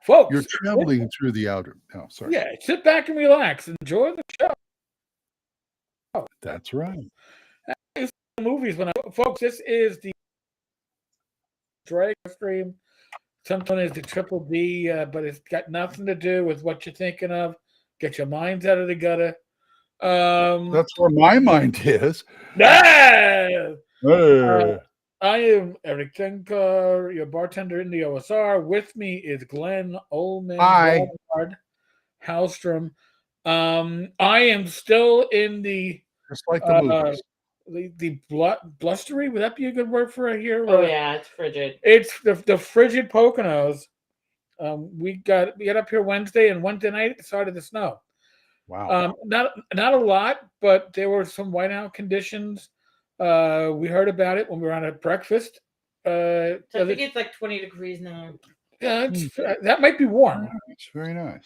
folks. You're traveling through the outer. Oh, sorry. Yeah, sit back and relax. Enjoy the show. That's right. Movies when folks, this is the Drake stream. Sometimes the Triple D, but it's got nothing to do with what you're thinking of. Get your minds out of the gutter. That's where my mind is. Yeah! Hey. I am Eric Tenkar, your bartender in the OSR. With me is Glenn Ullman Hi. Hallstrom. I am still in the Just like the uh, movies. blustery. Would that be a good word for it here? Oh yeah, it's frigid. It's the frigid Poconos. We got up here Wednesday, and Wednesday night it started to snow. Wow. Not a lot, but there were some whiteout conditions. We heard about it when we were on at breakfast. So I think it's like 20 degrees now. Yeah, that might be warm. It's very nice.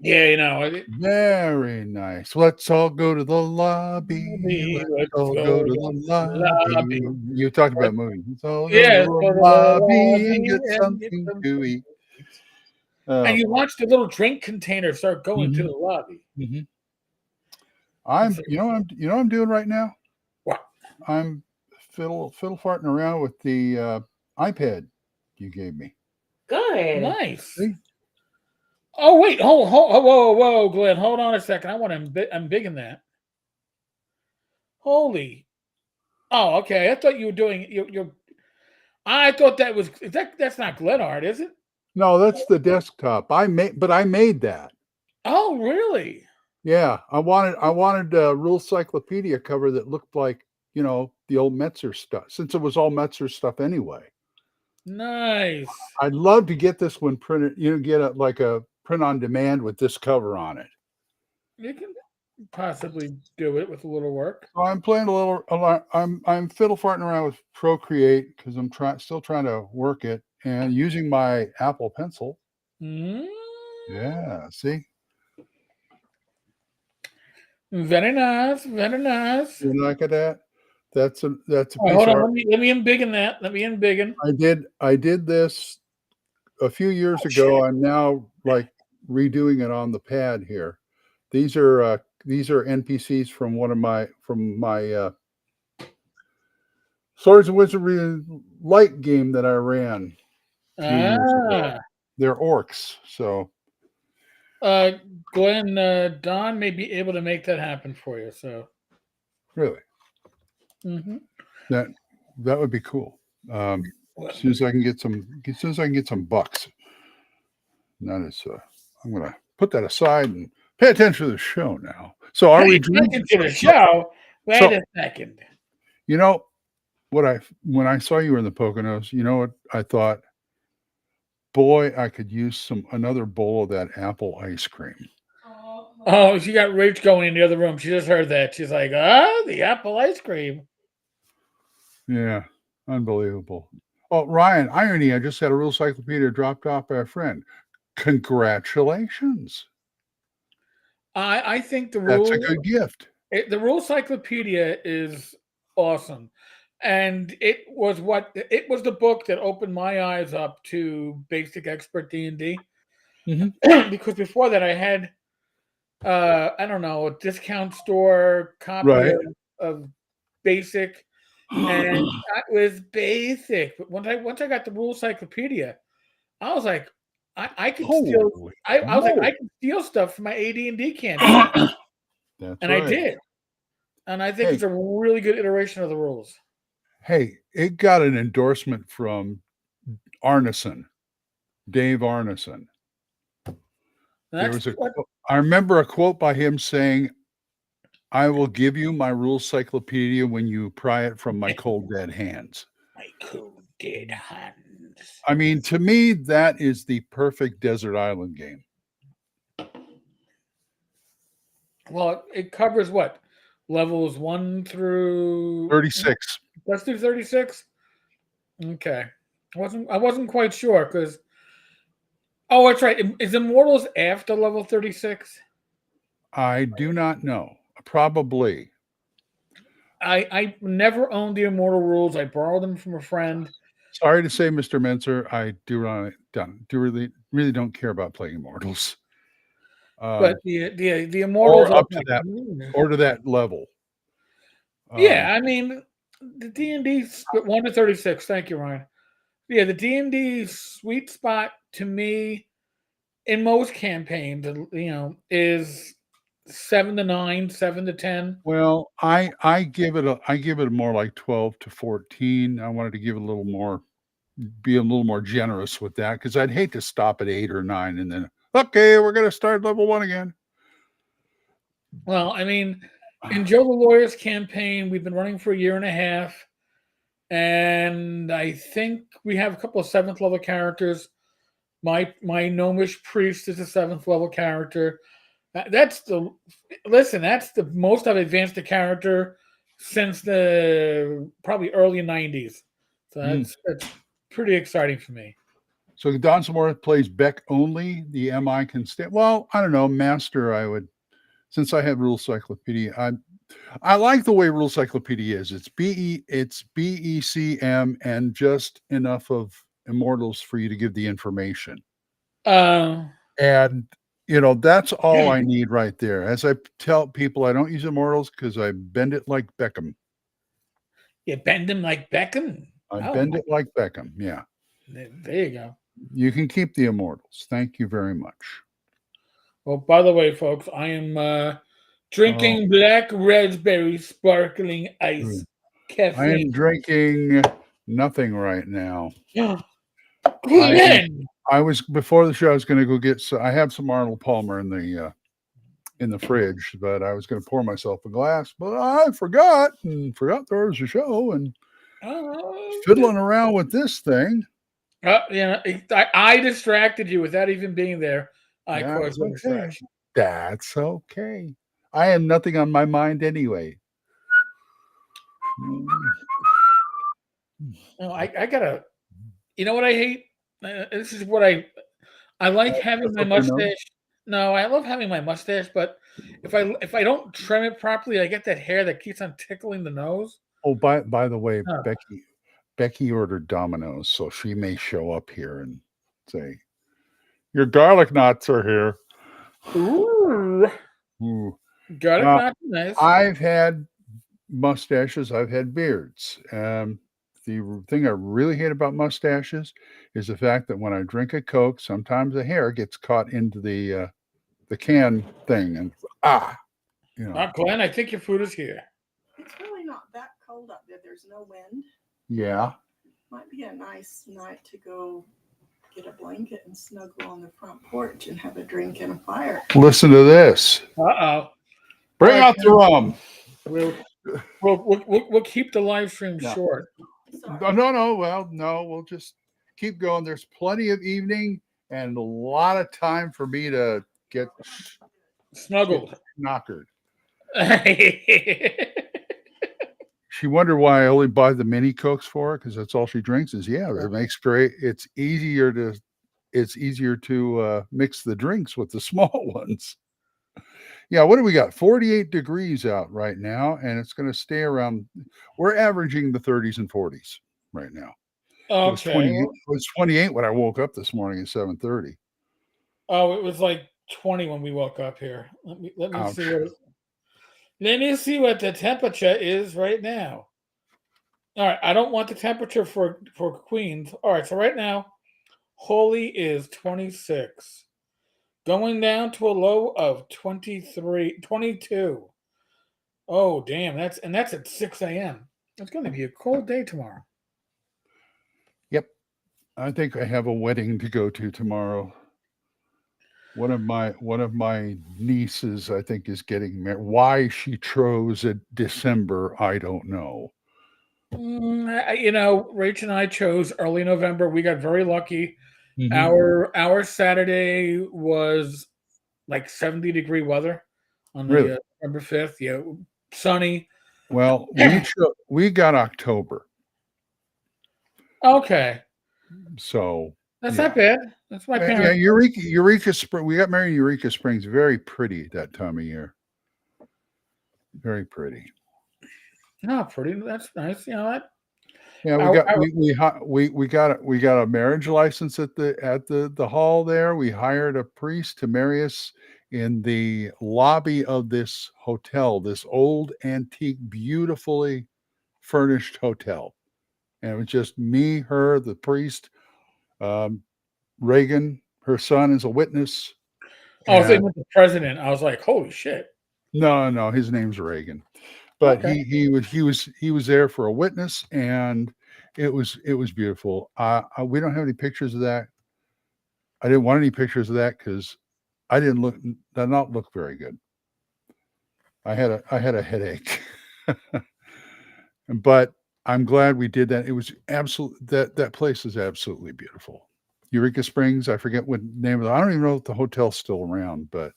Yeah, you know. Very nice. Let's all go to the lobby. Let's all go to the lobby. You talked about movies. Let's all go to the lobby and get something to eat. And you watch the little drink container start going to the lobby. Mm-hmm. You know what I'm doing right now? What? I'm fiddle farting around with the iPad you gave me. Good. Nice. See? Oh wait, whoa, Glenn, hold on a second. I want to. I'm big in that. Holy. Oh, okay. I thought you were doing. I thought that was. That's not Glen art, is it? No, that's the desktop. I made that. Oh, really? Yeah, I wanted a Rule Cyclopedia cover that looked like, the old Metzer stuff, since it was all Metzer stuff anyway. Nice. I'd love to get this one printed, get a print on demand with this cover on it. You can possibly do it with a little work. So I'm playing a little. I'm fiddle farting around with Procreate because I'm still trying to work it and using my Apple Pencil. Yeah, see. Very nice, very nice. You like that? That's a piece hold on. Let me embiggen that. Let me embiggen. I did this a few years ago. Shit. I'm now redoing it on the pad here. These are NPCs from my Swords and Wizardry Light game that I ran a few years ago. They're orcs, so. Glenn, Don may be able to make that happen for you. So. Really. Mm-hmm. That would be cool. As soon as I can get some bucks. That is, I'm gonna put that aside and pay attention to the show now. So are we drinking to the show? Wait a second. You know what when I saw you were in the Poconos, you know what I thought? Boy, I could use another bowl of that apple ice cream. Oh, she got Rach going in the other room. She just heard that. She's like, the apple ice cream. Yeah, unbelievable. Oh, Ryan, irony, I just had a Rule Cyclopedia dropped off by a friend. Congratulations. I think that's a good gift. The Rule Cyclopedia is awesome. And it was the book that opened my eyes up to basic expert D&D. Mm-hmm. Because before that I had I don't know, a discount store copy of basic, and that was basic. But once I got the Rule Cyclopedia, I was like, I could steal. I was like, I can steal stuff from my AD&D campaign. And I did. And I think it's a really good iteration of the rules. Hey, it got an endorsement from Arneson, Dave Arneson. I remember a quote by him saying, "I will give you my Rule Cyclopedia when you pry it from my cold dead hands." My cold dead hands. I mean, to me, that is the perfect desert island game. Well, it covers what? Levels 1 through 36. Let's do 36. Okay, I wasn't quite sure because. Oh, that's right. Is Immortals after level 36? I do not know. Probably. I never owned the Immortal rules. I borrowed them from a friend. Sorry to say, Mr. Menzer, I really don't care about playing Immortals. But the Immortals or are up to that, or to that level. Yeah, I mean, the D&D 1 to 36. Thank you, Ryan. Yeah, the D&D sweet spot to me in most campaigns, is 7 to 9, 7 to 10. Well, I give it more like 12 to 14. I wanted to give it a little more, be a little more generous with that, because I'd hate to stop at 8 or 9 and then, okay, we're going to start level 1 again. Well, I mean, in Joe the Lawyer's campaign, we've been running for a year and a half, and I think we have a couple of 7th level characters. My gnomish priest is a 7th level character. That's the most I've advanced a character since the probably early 90s. So that's pretty exciting for me. So Donsmore plays Beck only. The MI can stand. Well, I don't know, Master. I would, since I have Rule Cyclopedia. I like the way Rule Cyclopedia is. It's BECM and just enough of Immortals for you to give the information. And that's all I need right there. As I tell people, I don't use Immortals because I bend it like Beckham. You bend them like Beckham? I bend it like Beckham, yeah. There you go. You can keep the Immortals. Thank you very much. Well, by the way, folks, I am drinking black raspberry sparkling ice. Caffeine. I am drinking nothing right now. I was, before the show, I was going to go get, I have some Arnold Palmer in the fridge, but I was going to pour myself a glass, but I forgot there was a show and fiddling around with this thing. I distracted you without even being there. I caused a distraction. That's okay. I had nothing on my mind anyway. No, I gotta. You know what I hate? This is what I like having my mustache. No, I love having my mustache, but if I don't trim it properly, I get that hair that keeps on tickling the nose. Oh, by the way, Becky ordered Domino's, so she may show up here and say, "Your garlic knots are here." Ooh. Garlic knots, nice. I've had mustaches. I've had beards. The thing I really hate about mustaches is the fact that when I drink a Coke, sometimes the hair gets caught into the can thing, and Glenn, I think your food is here. It's really not that cold up there. There's no wind. Yeah. Might be a nice night to go get a blanket and snuggle on the front porch and have a drink and a fire. Listen to this. Bring out the rum. We'll keep the live stream short. No. Well, no, we'll just keep going. There's plenty of evening and a lot of time for me to get snuggled, knockered. She wondered why I only buy the mini Cokes for her, because that's all she drinks. It makes great. It's easier to mix the drinks with the small ones. Yeah, what do we got? 48 degrees out right now, and it's going to stay around. We're averaging the 30s and 40s right now. Okay. It was 28 when I woke up this morning at 7:30. Oh, it was like 20 when we woke up here. Let me see what. Let me see what the temperature is right now. All right, I don't want the temperature for Queens. All right, so right now, Holy is 26. Going down to a low of 22. Oh, damn. That's at 6 a.m. It's going to be a cold day tomorrow. Yep. I think I have a wedding to go to tomorrow. One of my nieces, I think, is getting married. Why she chose December, I don't know. Rach and I chose early November. We got very lucky. Mm-hmm. Our Saturday was like 70-degree weather on the November 5th. Yeah, sunny. Well, we got October. Okay. So that's not bad. That's my parents. Yeah, Eureka Spring. We got married in Eureka Springs. Very pretty that time of year. Very pretty. No, pretty. That's nice. You know what? Yeah, we got a marriage license at the hall there. We hired a priest to marry us in the lobby of this hotel, this old antique, beautifully furnished hotel. And it was just me, her, the priest, Reagan, her son is a witness. Oh, so with the president, I was like, holy shit. No, his name's Reagan. But Okay. he was there for a witness, and it was beautiful. We don't have any pictures of that. I didn't want any pictures of that because did not look very good. I had a headache. But I'm glad we did that. It was that place is absolutely beautiful. Eureka Springs, I forget what name of it. I don't even know if the hotel's still around, but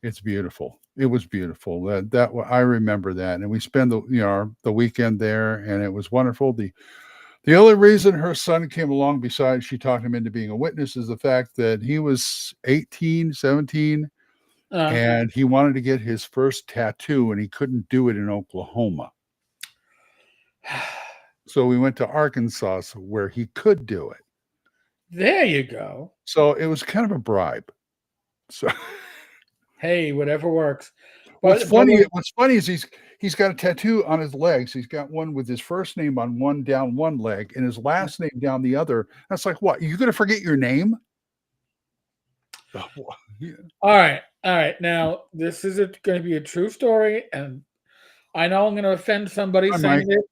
it's beautiful. It was beautiful. That I remember that, and we spent the weekend there, and it was wonderful. The only reason her son came along, besides she talked him into being a witness, is the fact that he was 18, 17, and he wanted to get his first tattoo, and he couldn't do it in Oklahoma. So we went to Arkansas where he could do it. There you go. So it was kind of a bribe. So hey, whatever works. What's funny is he's got a tattoo on his legs. He's got one with his first name on one down one leg and his last name down the other. That's like, what? You're gonna forget your name? Yeah. All right. Now this is going to be a true story, and I know I'm going to offend somebody saying this,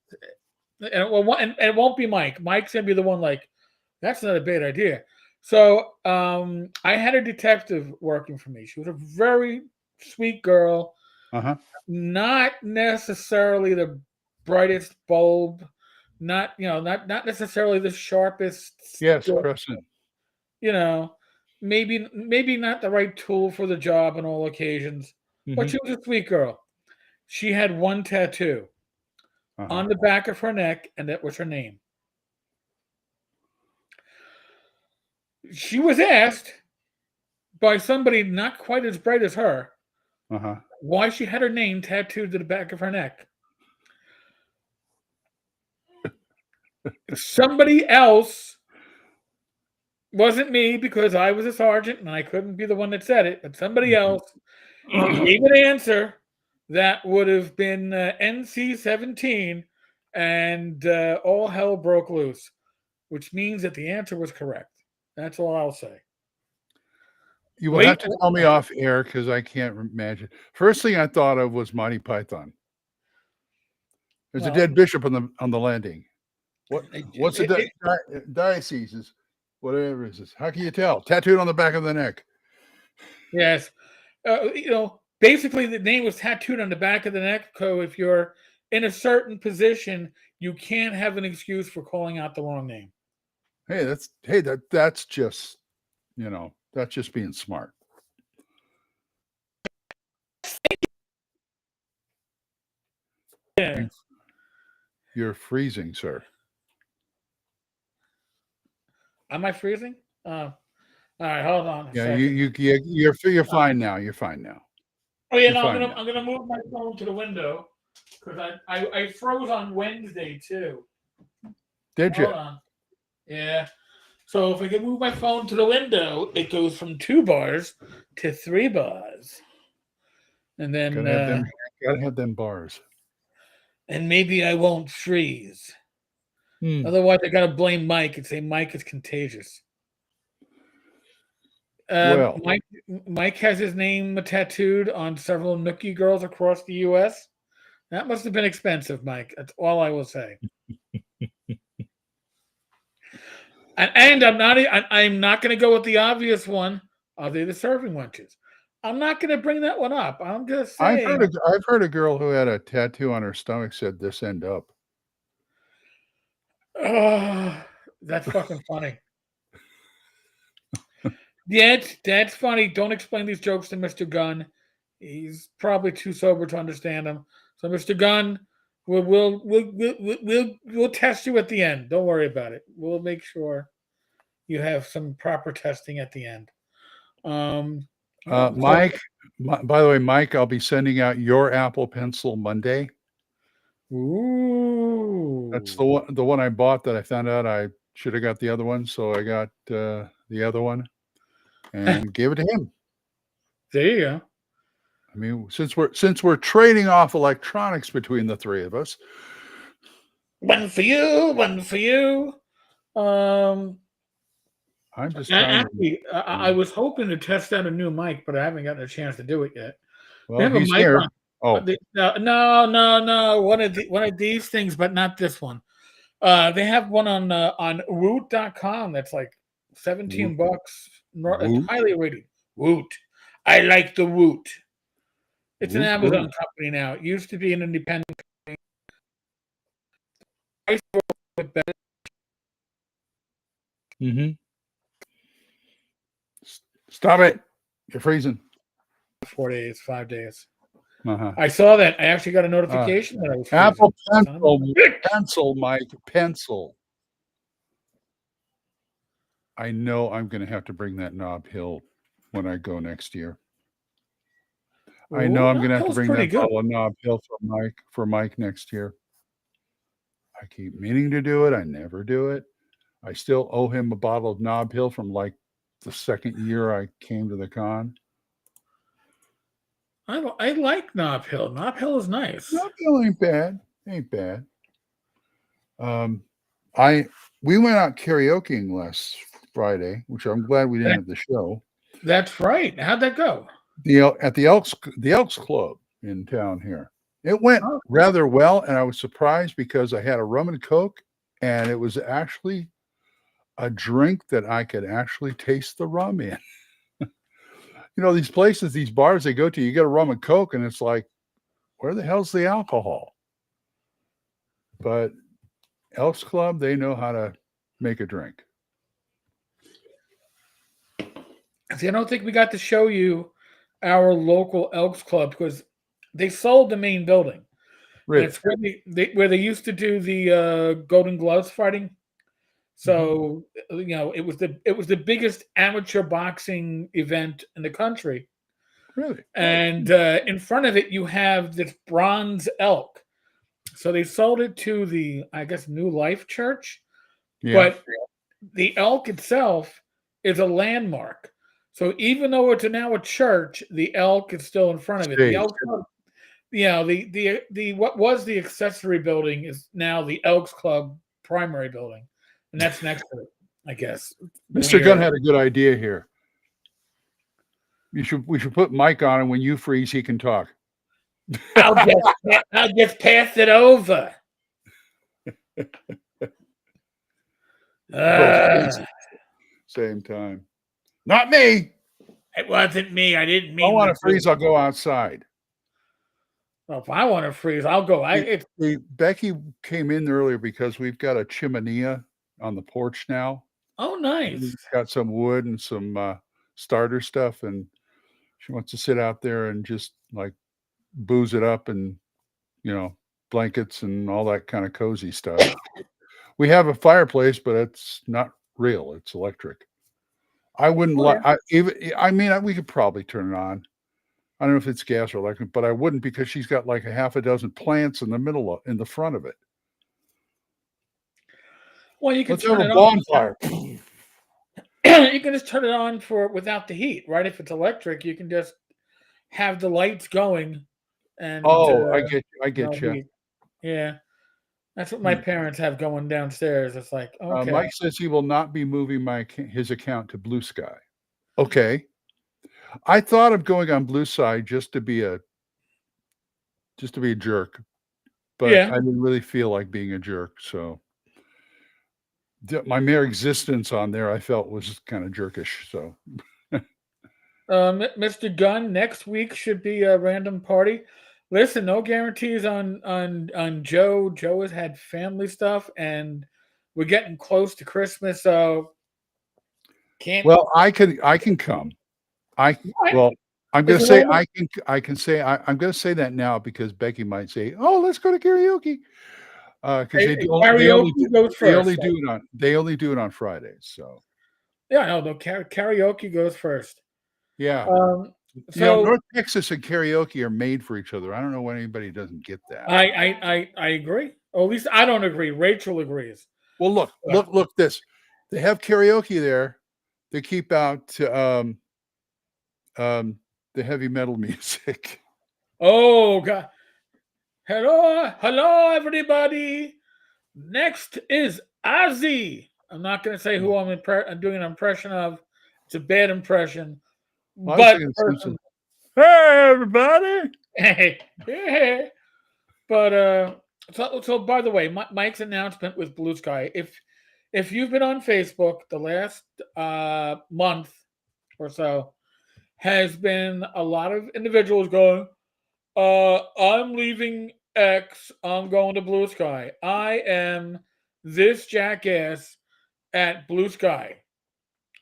and it won't be Mike. Mike's going to be the one like, that's not a bad idea. So I had a detective working for me. She was a very sweet girl. Not necessarily the brightest bulb, not necessarily the sharpest. Yes, Crescent. Maybe not the right tool for the job on all occasions, but she was a sweet girl. She had one tattoo on the back of her neck, and that was her name. She was asked by somebody not quite as bright as her why she had her name tattooed to the back of her neck. Somebody else, wasn't me because I was a sergeant and I couldn't be the one that said it, but somebody else gave an answer that would have been NC-17, and all hell broke loose, which means that the answer was correct. That's all I'll say. You will have to tell me off air because I can't imagine. First thing I thought of was Monty Python. There's a dead bishop on the landing. What's the diocese? Whatever is this? How can you tell? Tattooed on the back of the neck. Yes. Basically the name was tattooed on the back of the neck. So if you're in a certain position, you can't have an excuse for calling out the wrong name. That's just, that's just being smart. Yeah. You're freezing, sir. Am I freezing? All right, hold on. You're fine now. You're fine now. Oh yeah, no, I'm gonna move my phone to the window because I froze on Wednesday too. Did you? Hold on. Yeah. So if I can move my phone to the window, it goes from 2 bars to 3 bars, and then gotta have them bars. And maybe I won't freeze. Otherwise, I gotta blame Mike and say Mike is contagious. Mike has his name tattooed on several Nookie girls across the U.S. That must have been expensive, Mike. That's all I will say. and I'm not going to go with the obvious one. Are they the serving wenches? I'm not going to bring that one up. I'm just saying. I've heard a girl who had a tattoo on her stomach said "this end up." Oh, that's fucking funny. Yeah, that's funny. Don't explain these jokes to Mr. Gunn. He's probably too sober to understand them. So, Mr. Gunn, we'll test you at the end. Don't worry about it. We'll make sure you have some proper testing at the end. Mike, by the way, Mike, I'll be sending out your Apple Pencil Monday. Ooh. That's the one I bought that I found out I should have got the other one, so I got the other one and gave it to him. There you go. I mean, since we're trading off electronics between the three of us. One for you, one for you. I'm just trying actually, I was hoping to test out a new mic, but I haven't gotten a chance to do it yet. Well, he's here. Oh, no! One of these things, but not this one. They have one on Woot.com that's like $17. It's highly rated. Woot. I like the Woot. It's an Amazon company now. It used to be an independent company. Mm-hmm. Stop it. You're freezing. 4 days, 5 days. Uh-huh. I saw that. I actually got a notification that I was freezing. Apple Pencil, Mike. Pencil. I know I'm going to have to bring that Knob Hill when I go next year. I know I'm going to have to bring that bottle of Knob Hill for Mike next year. I keep meaning to do it. I never do it. I still owe him a bottle of Knob Hill from like the second year I came to the con. I like Knob Hill. Knob Hill is nice. Knob Hill ain't bad. Ain't bad. We went out karaokeing last Friday, which I'm glad we didn't have the show. That's right. How'd that go? At the Elks Club in town here. It went rather well, and I was surprised because I had a rum and coke, and it was actually a drink that I could actually taste the rum in. You know, these places, these bars they go to, you get a rum and coke, and it's like, where the hell's the alcohol? But Elks Club, they know how to make a drink. See, I don't think we got to show you our local Elks Club because they sold the main building. Really? It's where they used to do the Golden Gloves fighting. So you know, it was the biggest amateur boxing event in the country. Really? And in front of it, you have this bronze elk. So they sold it to the, I guess, New Life Church. Yeah. But the elk itself is a landmark. So even though it's now a church, the elk is still in front of it. The elk, the what was the accessory building is now the Elks Club primary building. And that's next to it, I guess. Mr. Gunn had a good idea here. We should put Mike on, and when you freeze, he can talk. I'll just pass it over. Same time. Not me. It wasn't me. I didn't mean. I want to freeze. I'll go outside. Well, if I want to freeze, I'll go. Becky came in earlier because we've got a chimenea on the porch now. Oh, nice. We've got some wood and some starter stuff, and she wants to sit out there and just like booze it up and, you know, blankets and all that kind of cozy stuff. We have a fireplace, but it's not real. It's electric. I wouldn't we could probably turn it on. I don't know if it's gas or electric, but I wouldn't because she's got like a half a dozen plants in the front of it. Well, you can turn it on. Bonfire. You can just turn it on without the heat, right? If it's electric, you can just have the lights going. And I get you. Yeah, that's what my parents have going downstairs. It's like, okay. Mike says he will not be moving his account to Blue Sky. Okay. I thought of going on Blue Sky just to be a jerk, but I didn't really feel like being a jerk. So my mere existence on there, I felt was kind of jerkish. So, Mr. Gunn, next week should be a random party. Listen, no guarantees on Joe. Joe has had family stuff, and we're getting close to Christmas, so can't. Well, I can come. I'm going to say I'm going to say that now because Becky might say, "Oh, let's go to karaoke." Because they only do it on Fridays. So yeah, no, the karaoke goes first. Yeah. So North Texas and karaoke are made for each other. I don't know why anybody doesn't get that. I agree. Or at least I don't agree. Rachel agrees. Well, look this. They have karaoke there. They keep out the heavy metal music. Oh God. Hello, everybody. Next is Ozzy. I'm not going to say who I'm doing an impression of. It's a bad impression. Well, But person, hey, everybody. hey. But so by the way, Mike's announcement with Blue Sky. If you've been on Facebook the last month or so, has been a lot of individuals going, I'm leaving X, I'm going to Blue Sky. I am this jackass at Blue Sky.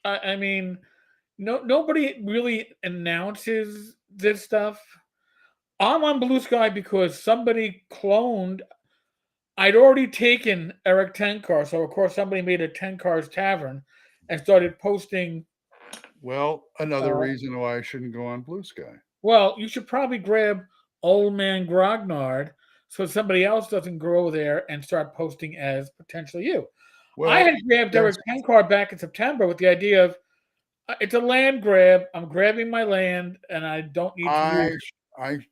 I mean, nobody really announces this stuff. I'm on Blue Sky because somebody cloned. I'd already taken Eric Tenkar, so of course somebody made a Tenkar's Tavern and started posting. Well, another reason why I shouldn't go on Blue Sky. Well, you should probably grab Old Man Grognard so somebody else doesn't go there and start posting as potentially you. Well, I had grabbed Eric Tenkar back in September with the idea of it's a land grab. I'm grabbing my land, and I don't need to.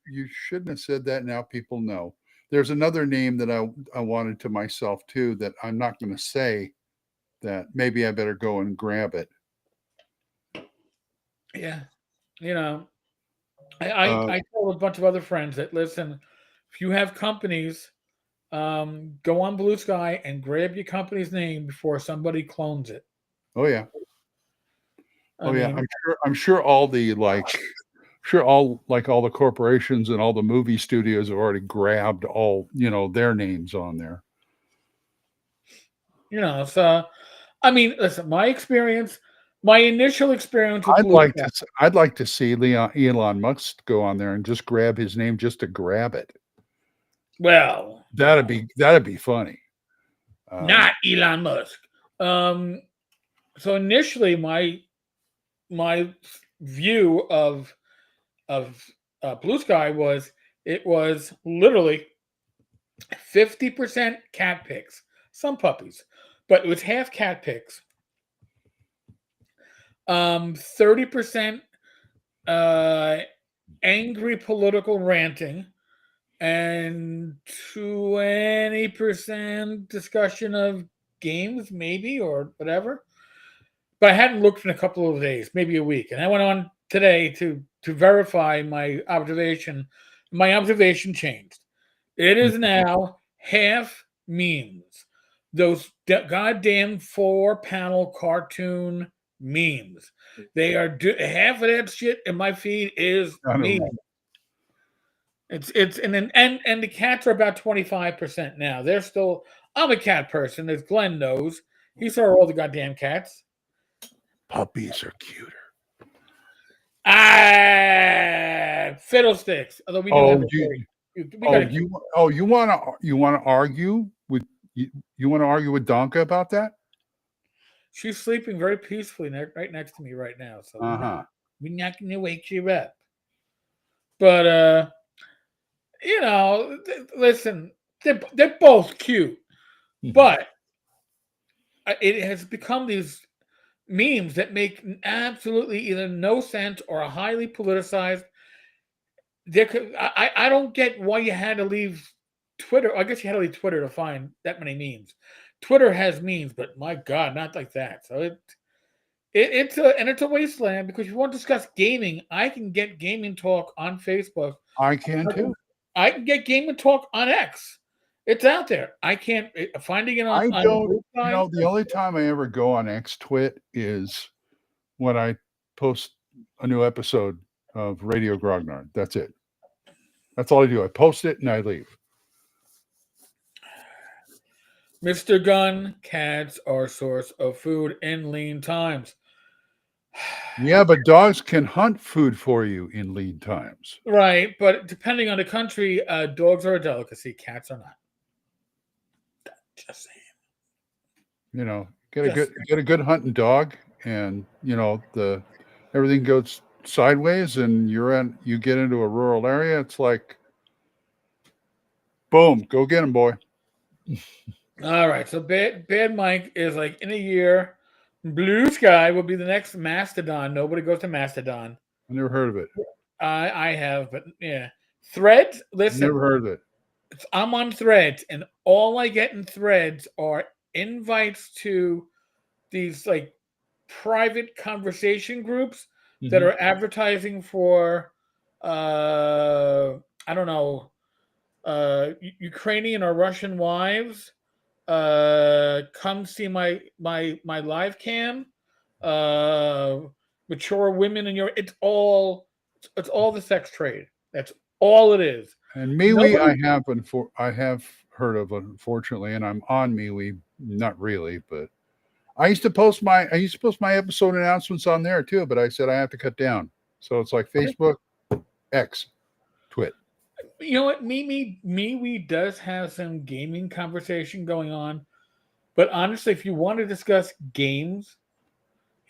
You shouldn't have said that. Now people know. There's another name that I wanted to myself too that I'm not going to say. That maybe I better go and grab it. Yeah, I told a bunch of other friends that listen, if you have companies, go on Blue Sky and grab your company's name before somebody clones it. Oh yeah. I'm sure all the all the corporations and all the movie studios have already grabbed all their names on there. So I mean, listen, my initial experience with I'd like to see Elon Musk go on there and just grab his name just to grab it. Well, that'd be funny. Not Elon Musk. So initially, my view of Blue Sky was it was literally 50% cat pics, some puppies, but it was half cat pics. 30% angry political ranting, and 20% discussion of games, maybe, or whatever. But I hadn't looked in a couple of days, maybe a week. And I went on today to verify my observation. My observation changed. It is now half memes. Those goddamn 4-panel cartoon memes. They are half of that shit in my feed is memes. It's and the cats are about 25% now. They're still. I'm a cat person, as Glenn knows. He saw all the goddamn cats. Puppies are cuter. Fiddlesticks. Although we you want to argue with you want to argue with Donka about that? She's sleeping very peacefully right next to me right now. So we're not going to wake you up. But listen, they're both cute, but it has become these memes that make absolutely either no sense or are highly politicized. I don't get why you had to leave Twitter. I guess you had to leave Twitter to find that many memes. Twitter has memes, but my God, not like that. So it's a wasteland because if you want to discuss gaming, I can get gaming talk on Facebook. I can too. I can get gaming talk on X. It's out there. I can't finding it on. I don't. The only time I ever go on X Twit is when I post a new episode of Radio Grognard. That's it. That's all I do. I post it and I leave. Mr. Gunn, cats are a source of food in lean times. Yeah, but dogs can hunt food for you in lean times. Right, but depending on the country, dogs are a delicacy. Cats are not. Just saying. Get a good hunting dog, and everything goes sideways and you get into a rural area, it's like, boom, go get him, boy. All right, so Bad Mike is like in a year. Blue Sky will be the next Mastodon. Nobody goes to Mastodon. I never heard of it. I have, but yeah. Threads. Listen, Never heard of it. I'm on Threads, and all I get in Threads are invites to these like private conversation groups that are advertising for, I don't know, Ukrainian or Russian wives. Come see my live cam. Mature women in your. It's all the sex trade. That's all it is. And MeWe, I have heard of, unfortunately, and I'm on MeWe, not really, but I used to post my episode announcements on there too, but I said I have to cut down. So it's like Facebook, X, Twit. You know what? MeWe does have some gaming conversation going on, but honestly, if you want to discuss games,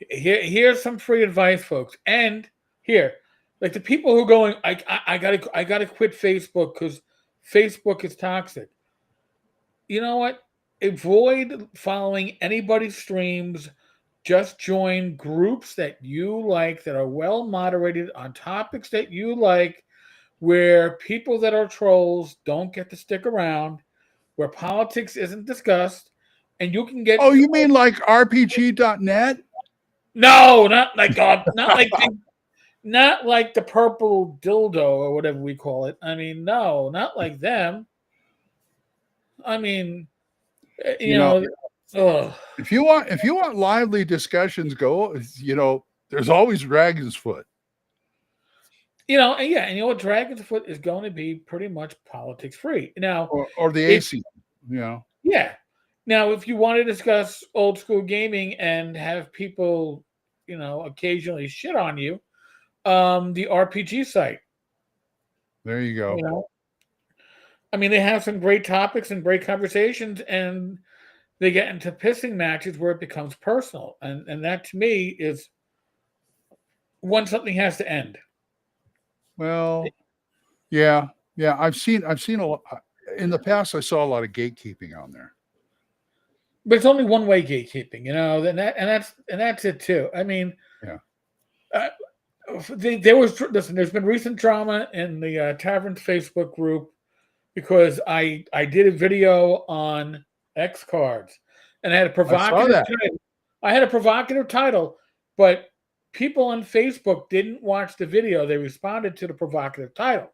here's some free advice, folks. And here, like the people who are going, I gotta quit Facebook because Facebook is toxic. You know what? Avoid following anybody's streams. Just join groups that you like that are well moderated on topics that you like, where people that are trolls don't get to stick around, where politics isn't discussed, and you can get. Oh, you mean like RPG.net? No, not like not like the purple dildo or whatever we call it. I mean, no, not like them. I mean, you know, if you want lively discussions, there's always Dragon's Foot. And you know what? Dragon's Foot is going to be pretty much politics free now, or the AC. Yeah. Now, if you want to discuss old school gaming and have people, occasionally shit on you, the RPG site. There you go. I mean, they have some great topics and great conversations, and they get into pissing matches where it becomes personal, and that to me is when something has to end. Well, yeah. I've seen a lot in the past. I saw a lot of gatekeeping on there, but it's only one way gatekeeping, and that's it too. I mean, there's been recent drama in the Taverns Facebook group because I did a video on X cards and I had a provocative title. I had a provocative title, but people on Facebook didn't watch the video. They responded to the provocative title.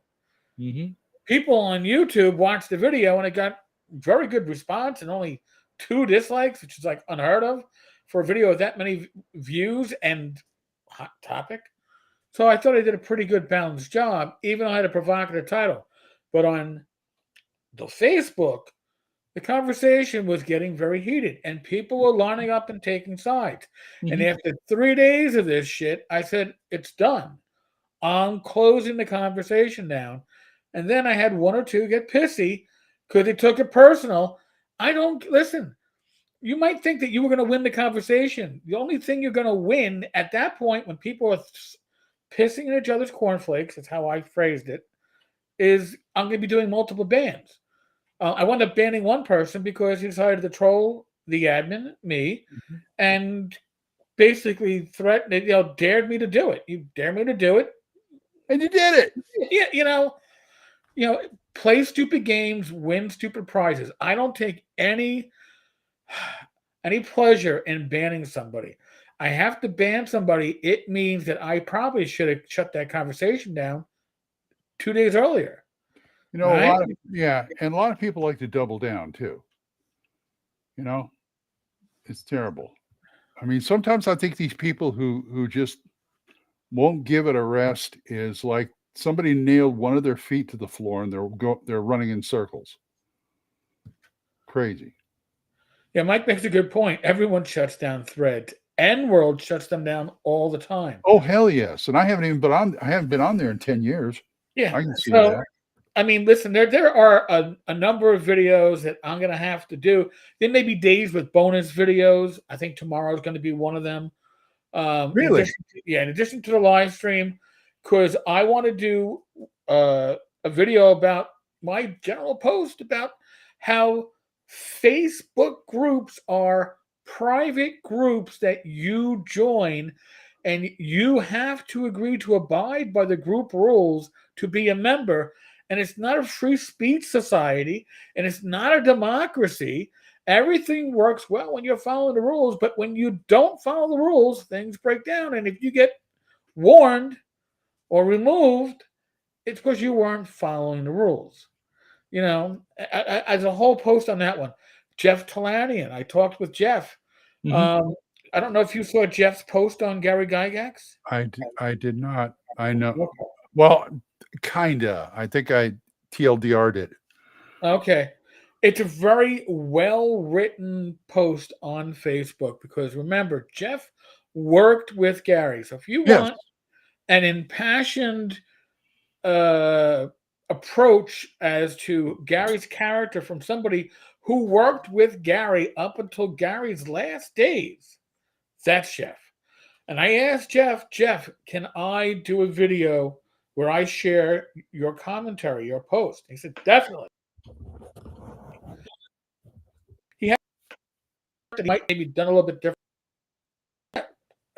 Mm-hmm. People on YouTube watched the video and it got very good response and only 2 dislikes, which is like unheard of for a video with that many views and hot topic. So I thought I did a pretty good balanced job, even though I had a provocative title. But on the Facebook, the conversation was getting very heated and people were lining up and taking sides. Mm-hmm. And after 3 days of this shit, I said, it's done. I'm closing the conversation down. And then I had 1 or 2 get pissy because they took it personal. Listen, you might think that you were going to win the conversation. The only thing you're going to win at that point when people are pissing in each other's cornflakes, that's how I phrased it, is I'm going to be doing multiple bans. I wound up banning one person because he decided to troll the admin, me, and basically threatened, dared me to do it. You dare me to do it. And you did it. Yeah, play stupid games, win stupid prizes. I don't take any pleasure in banning somebody. I have to ban somebody. It means that I probably should have shut that conversation down 2 days earlier. Right? And a lot of people like to double down too. It's terrible. I mean, sometimes I think these people who just won't give it a rest is like somebody nailed one of their feet to the floor and they're running in circles. Crazy. Yeah, Mike makes a good point. Everyone shuts down Threads. N-World shuts them down all the time. Oh, hell yes. And I haven't been on there in 10 years. Yeah. I can see that. I mean, listen, there are a number of videos that I'm going to have to do. There may be days with bonus videos. I think tomorrow is going to be one of them. Really? In addition to the live stream, because I want to do a video about my general post about how Facebook groups are private groups that you join, and you have to agree to abide by the group rules to be a member. And it's not a free speech society, and it's not a democracy. Everything works well when you're following the rules, but when you don't follow the rules, things break down. And if you get warned or removed, it's because you weren't following the rules. You know, as a whole post on that one, Jeff Talanian, I talked with Jeff. I don't know if you saw Jeff's post on Gary Gygax. I did not. I know. Well, kinda. I think I TLDR'd it. Okay. It's a very well-written post on Facebook because remember, Jeff worked with Gary. So if you want an impassioned approach as to Gary's character from somebody who worked with Gary up until Gary's last days, that's Jeff. And I asked Jeff, can I do a video where I share your commentary, your post? He said, definitely. He might maybe done a little bit different.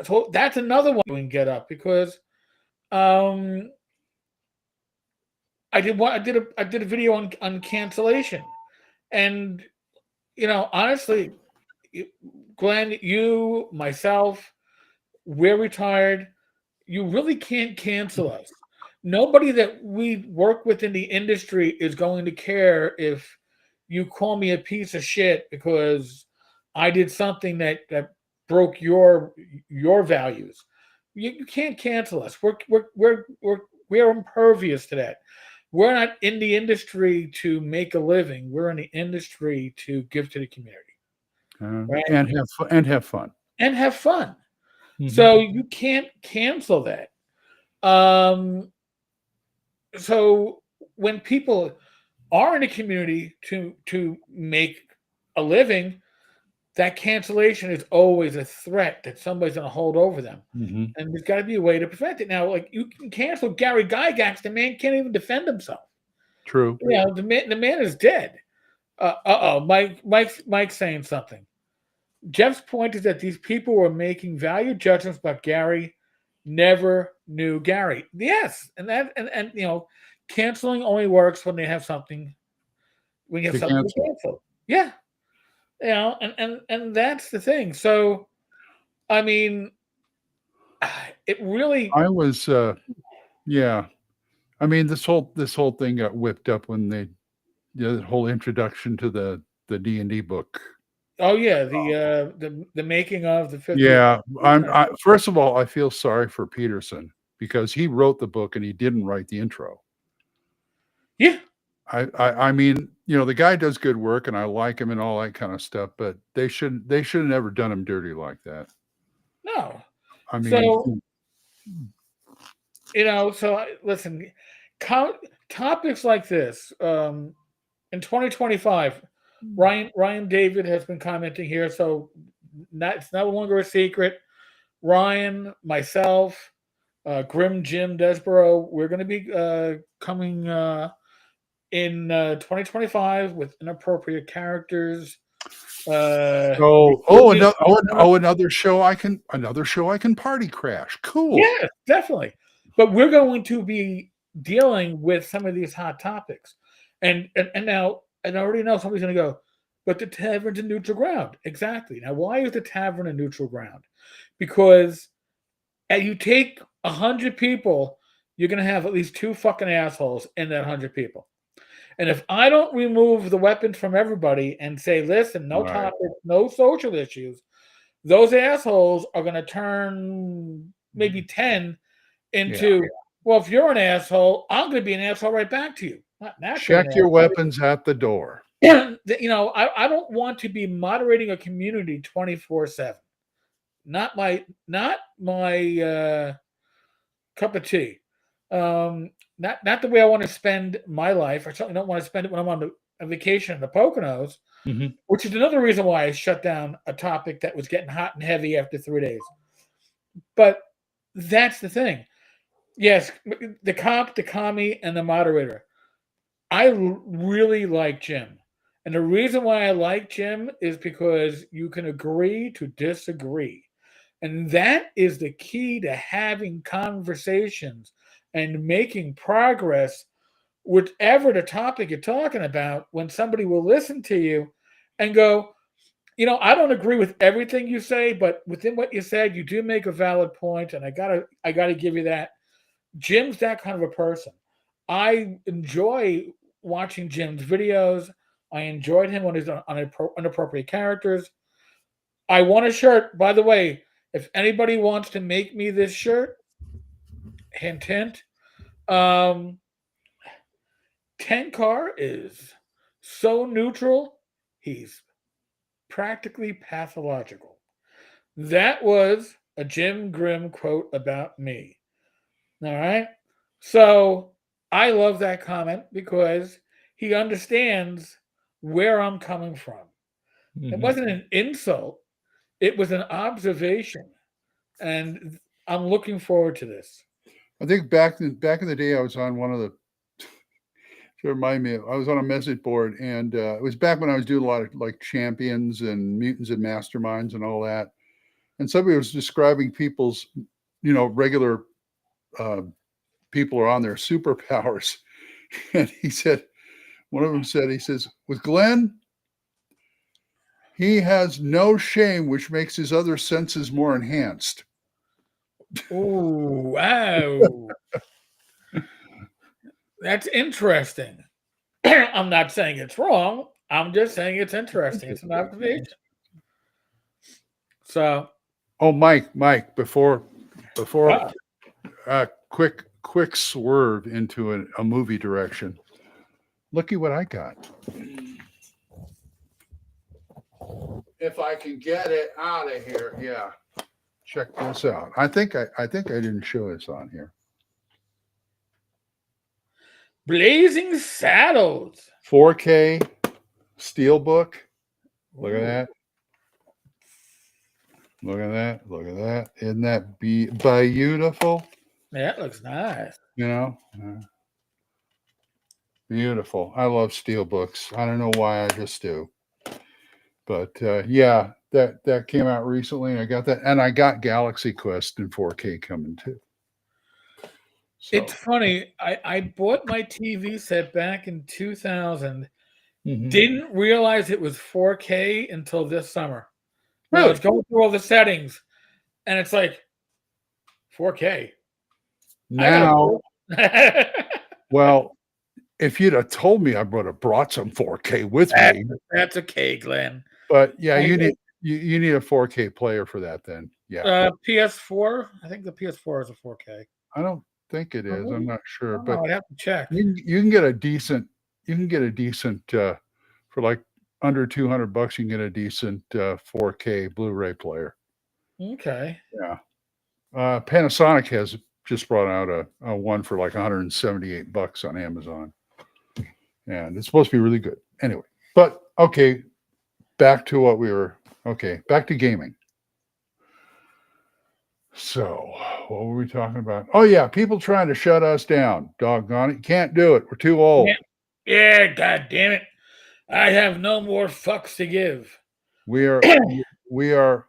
So that's another one we can get up because I did a video on cancellation, and you know, honestly, Glenn, you, myself, we're retired. You really can't cancel us. Nobody that we work with in the industry is going to care if you call me a piece of shit because I did something that broke your values. You can't cancel us. We're impervious to that. We're not in the industry to make a living. We're in the industry to give to the community, right? and have fun. Mm-hmm. So you can't cancel that. So when people are in a community to make a living, that cancellation is always a threat that somebody's going to hold over them. Mm-hmm. And there's got to be a way to prevent it. Now, like you can cancel Gary Gygax, the man can't even defend himself. True. You know, the man is dead. Mike's saying something. Jeff's point is that these people were making value judgments about Gary, never knew Gary. Yes, and you know, canceling only works when they have something. When you have something to cancel. Yeah. You know, and that's the thing. So, I mean, it really. I was, yeah. I mean, this whole thing got whipped up when the whole introduction to the D&D book. Oh yeah, the making of the 50th. Yeah, first of all, I feel sorry for Peterson because he wrote the book and he didn't write the intro. Yeah. I mean, you know, the guy does good work and I like him and all that kind of stuff, but they should have never done him dirty like that. No. I mean, so, you know, so listen, topics like this, in 2025, Ryan David has been commenting here, so it's no longer a secret. Ryan, myself, Grim Jim Desborough, we're going to be coming in 2025 with inappropriate characters. Another show I can party crash. Cool. Yeah, definitely. But we're going to be dealing with some of these hot topics, and now, and I already know somebody's going to go, but the tavern's a neutral ground. Exactly. Now, why is the tavern a neutral ground? Because you take 100 people, you're going to have at least 2 fucking assholes in that 100 people. And if I don't remove the weapons from everybody and say, listen, no topic, no social issues, those assholes are going to turn maybe 10 into, well, if you're an asshole, I'm going to be an asshole right back to you. Check your weapons at the door. You know, I don't want to be moderating a community 24/7. Not my cup of tea. Not the way I want to spend my life. I certainly don't want to spend it when I'm on a vacation in the Poconos, which is another reason why I shut down a topic that was getting hot and heavy after 3 days. But that's the thing. Yes, the comp, the commie, and the moderator. I really like Jim. And the reason why I like Jim is because you can agree to disagree. And that is the key to having conversations and making progress, whatever the topic you're talking about, when somebody will listen to you and go, I don't agree with everything you say, but within what you said, you do make a valid point, and I gotta give you that. Jim's that kind of a person. I enjoy watching Jim's videos. I enjoyed him when he's on inappropriate characters. I want a shirt. By the way, if anybody wants to make me this shirt, hint, hint. Um, Tenkar is so neutral, he's practically pathological. That was a Jim Grimm quote about me. All right. So I love that comment because he understands where I'm coming from. It wasn't an insult, it was an observation. And I'm looking forward to this. I think back in the day, I was on one of the. To remind me, I was on a message board, and it was back when I was doing a lot of like champions and mutants and masterminds and all that. And somebody was describing people's, regular people are on their superpowers, and he said, one of them said, he says, with Glenn, he has no shame, which makes his other senses more enhanced. Oh, wow. That's interesting. I'm not saying it's wrong. I'm just saying it's interesting. It's an observation. So, Mike, before quick swerve into a movie direction. Looky what I got. If I can get it out of here, yeah. Check this out. I think I didn't show this on here. Blazing Saddles. 4K Steelbook. Look at that. Look at that. Look at that. Isn't that beautiful? Yeah, it looks nice. Beautiful. I love Steelbooks. I don't know why, I just do. But yeah, that came out recently. I got that, and I got Galaxy Quest in 4K coming too. So. It's funny. I bought my TV set back in 2000. Mm-hmm. Didn't realize it was 4K until this summer. Really? I was going through all the settings, and it's like 4K. Now, well, if you'd have told me, I would have brought some 4K with me. That's okay, Glenn. But yeah, you need a 4K player for that. Then yeah. PS4. I think the PS4 is a 4K. I don't think it is. I'm not sure, but I'd have to check. You can get a decent. You can get a decent for like under $200. You can get a decent 4K Blu-ray player. Okay. Yeah. Panasonic has just brought out a one for like $178 on Amazon, and it's supposed to be really good. Anyway, but okay, back to what we were. Okay, back to gaming. So, what were we talking about? Oh yeah, people trying to shut us down. Doggone it, can't do it. We're too old. Yeah, god damn it. I have no more fucks to give. We are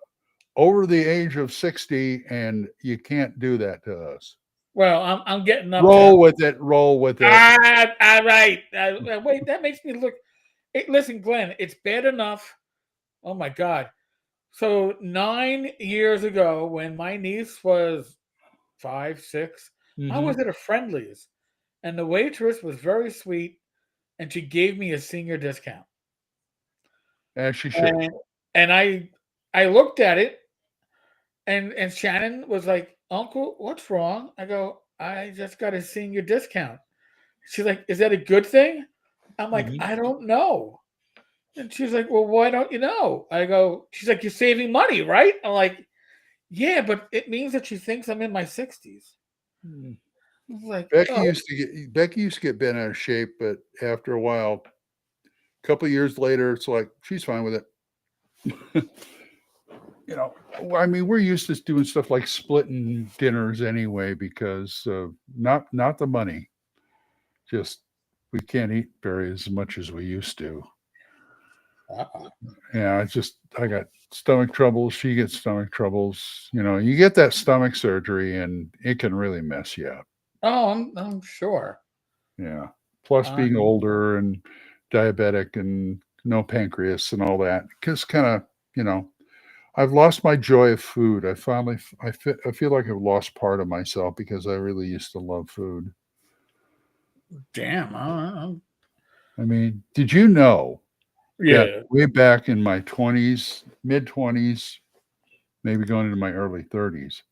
over the age of 60, and you can't do that to us. Well, I'm getting up. Roll with it. Roll with it. All right. Wait, that makes me look. Hey, listen, Glenn, it's bad enough. Oh my God. So 9 years ago, when my niece was 5, 6, I was at a Friendly's, and the waitress was very sweet, and she gave me a senior discount. As she should. And I looked at it, and Shannon was like, "Uncle, what's wrong?" I go, "I just got a senior discount." She's like, "Is that a good thing?" I'm like, "I don't know." And she's like, "Well, why don't you know?" I go, she's like, "You're saving money, right?" I'm like, "Yeah, but it means that she thinks I'm in my 60s. Like, Becky used to get bent out of shape, but after a while, a couple of years later, it's like she's fine with it. you know, I mean, we're used to doing stuff like splitting dinners anyway because not the money, just we can't eat very as much as we used to. Yeah, I got stomach troubles. She gets stomach troubles. You know, you get that stomach surgery and it can really mess you up. Oh, I'm sure. Yeah. Plus being older and diabetic and no pancreas and all that. Just kind of, you know, I've lost my joy of food. I feel like I've lost part of myself because I really used to love food. Damn. I mean, did you know Yeah. that way back in my 20s, mid 20s, maybe going into my early 30s,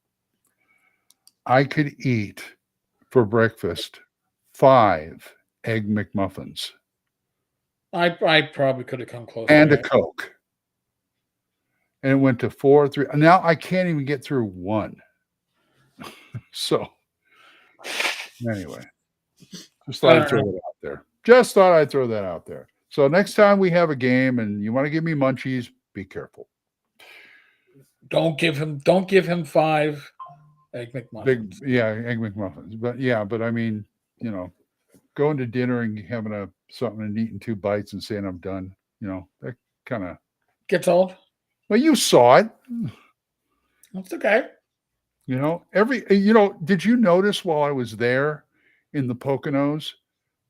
I could eat for breakfast 5 egg McMuffins I probably could have come close and to a that. Coke. And it went to 4, 3. Now I can't even get through one. So anyway, just thought I'd throw that out there. Just thought I'd throw that out there. So next time we have a game and you want to give me munchies, be careful. Don't give him 5 egg McMuffins. Egg McMuffins. But I mean, you know, going to dinner and having something and eating 2 bites and saying I'm done, you know, that kind of Gets old. Well, you saw it. That's okay. You know, did you notice while I was there in the Poconos,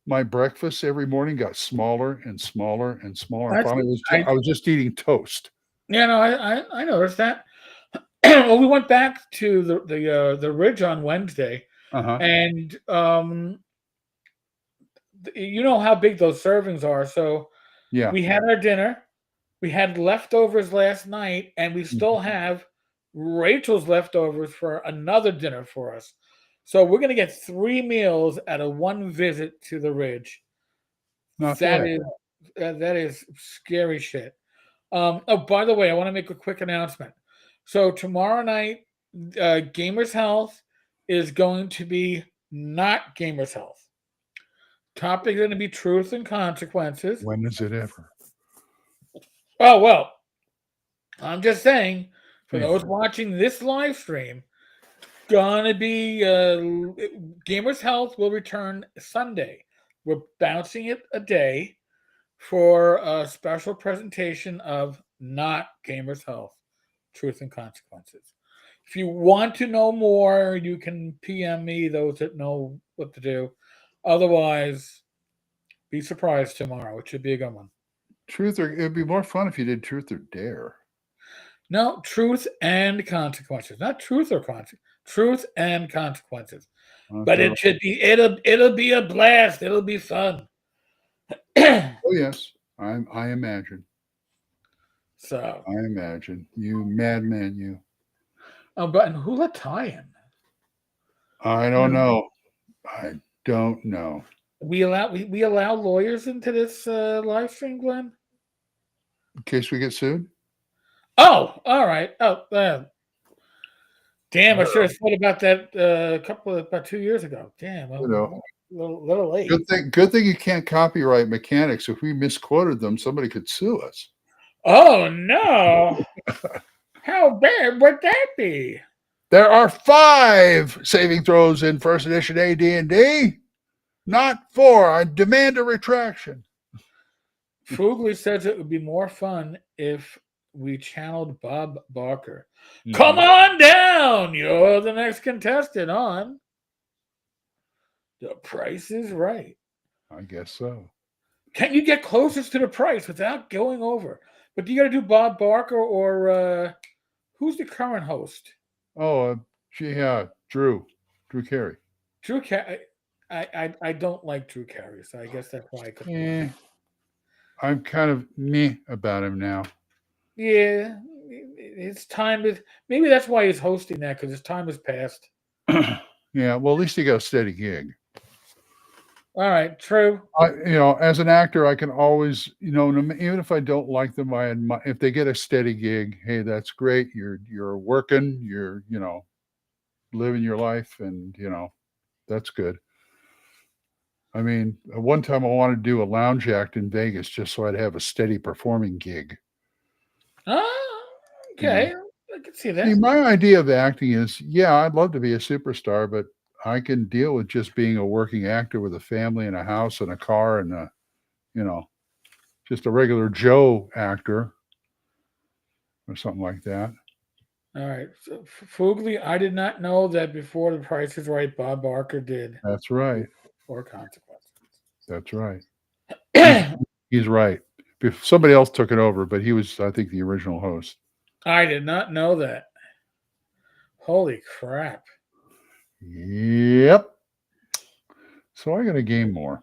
my breakfast every morning got smaller and smaller and smaller. And finally, I was just eating toast. Yeah, no, I noticed that. Well, we went back to the Ridge on Wednesday, and you know how big those servings are. So yeah, we had our dinner. We had leftovers last night, and we still have Rachel's leftovers for another dinner for us. So we're going to get 3 meals out of one visit to the Ridge. That is scary shit. Oh, by the way, I want to make a quick announcement. So tomorrow night, Gamers Health is going to be not Gamers Health. Topic is going to be truth and consequences. When is it ever? Oh, well, I'm just saying, for those watching this live stream, gonna be Gamers Health will return Sunday. We're bouncing it a day for a special presentation of not Gamers Health, Truth and Consequences. If you want to know more, you can PM me, those that know what to do. Otherwise, be surprised tomorrow. It should be a good one. It'd be more fun if you did Truth or Dare. No, Truth and Consequences. Not Truth or Consequences. Truth and Consequences. But it should be, it'll be a blast. It'll be fun. Oh yes, I imagine. So I imagine you madman, you. Oh, but who let Ty in? I don't know. I don't know. We allow lawyers into this live stream, Glenn? In case we get sued. Oh, all right. Oh, damn! I should have thought about that about 2 years ago. Damn, you know, a little late. Good thing you can't copyright mechanics. If we misquoted them, somebody could sue us. Oh no! How bad would that be? There are 5 saving throws in First Edition AD&D, not 4. I demand a retraction. Foogly says it would be more fun if we channeled Bob Barker. Mm-hmm. Come on down! You're the next contestant on The Price is Right. I guess so. Can you get closest to the price without going over? But you got to do Bob Barker or who's the current host? Oh, Drew Carey. Drew Carey. I don't like Drew Carey, so I guess that's why I couldn't. I'm kind of meh about him now. Yeah, his time is. Maybe that's why he's hosting that, because his time has passed. Yeah, well, at least he got a steady gig. All right, true. As an actor, I can always, even if I don't like them, if they get a steady gig, hey, that's great. You're working, you're, living your life, and that's good. I mean, one time I wanted to do a lounge act in Vegas just so I'd have a steady performing gig. Oh, okay. I can see See, that. my idea of acting is, yeah, I'd love to be a superstar, but I can deal with just being a working actor with a family and a house and a car and just a regular Joe actor or something like that. All right. So Foogly, I did not know that before The Price is Right, Bob Barker did That's right. For Consequences. That's right. He's right. Somebody else took it over, but he was, I think, the original host. I did not know that. Holy crap. Yep. So I got to game more.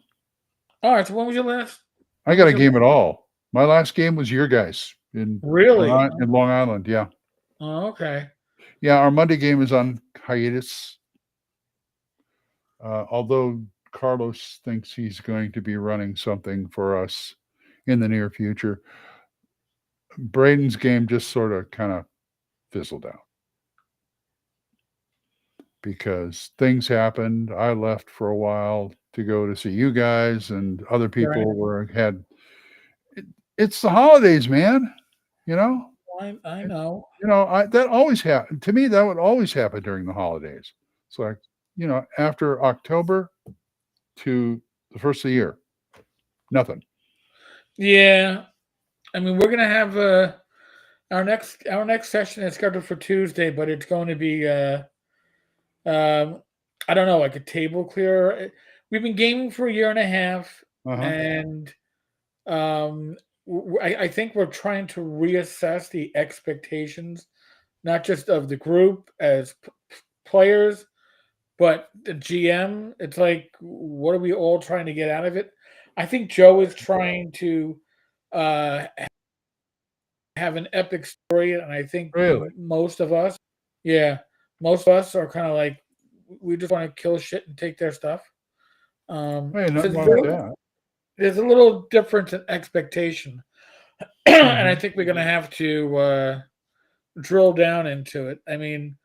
All right. So when was your last? I got to game it all. My last game was your guys in Really? in Long Island. Yeah. Oh, okay. Yeah. Our Monday game is on hiatus. Although Carlos thinks he's going to be running something for us in the near future, Braden's game just sort of kind of fizzled out because things happened. I left for a while to go to see you guys, and other people had. It's the holidays, man. You know. I know. That always happened to me. That would always happen during the holidays. It's like, after October to the first of the year, nothing. Yeah. I mean, we're gonna have our next session is scheduled for Tuesday, but it's going to be I don't know, like a table clear. We've been gaming for a year and a half, and I think we're trying to reassess the expectations, not just of the group as players, but the GM. It's like, what are we all trying to get out of it? I think Joe is trying to have an epic story, and I think most of us are kind of like, we just want to kill shit and take their stuff. Nothing wrong with that. There's a little difference in expectation, and I think we're going to have to drill down into it. I mean,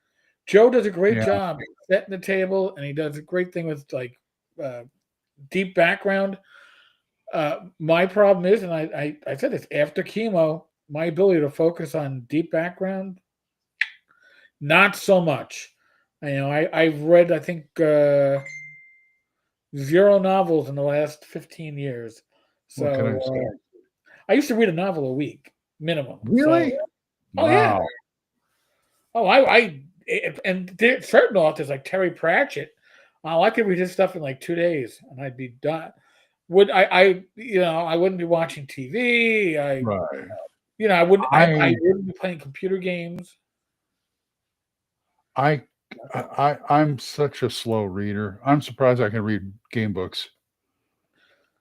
Joe does a great job setting the table, and he does a great thing with like deep background. My problem is, and I said this, after chemo, my ability to focus on deep background, not so much. I've read, I think, 0 novels in the last 15 years. So What can I say? I used to read a novel a week minimum. Really? So, wow. Yeah. Oh, and there's certain authors like Terry Pratchett. I could read his stuff in like 2 days, and I'd be done. I wouldn't be watching TV. I wouldn't be playing computer games. I'm such a slow reader. I'm surprised I can read game books.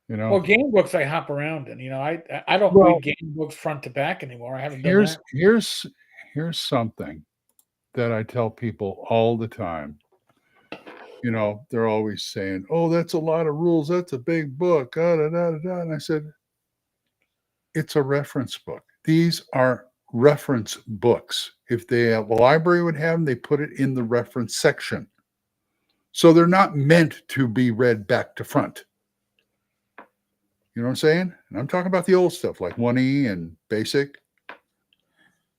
Well, game books I hop around in. I don't read game books front to back anymore. I haven't done that. Here's something that I tell people all the time. They're always saying, "Oh, that's a lot of rules. That's a big book." And I said, "It's a reference book. These are reference books. If the library would have them, they put it in the reference section. So they're not meant to be read back to front." You know what I'm saying? And I'm talking about the old stuff like 1E and Basic.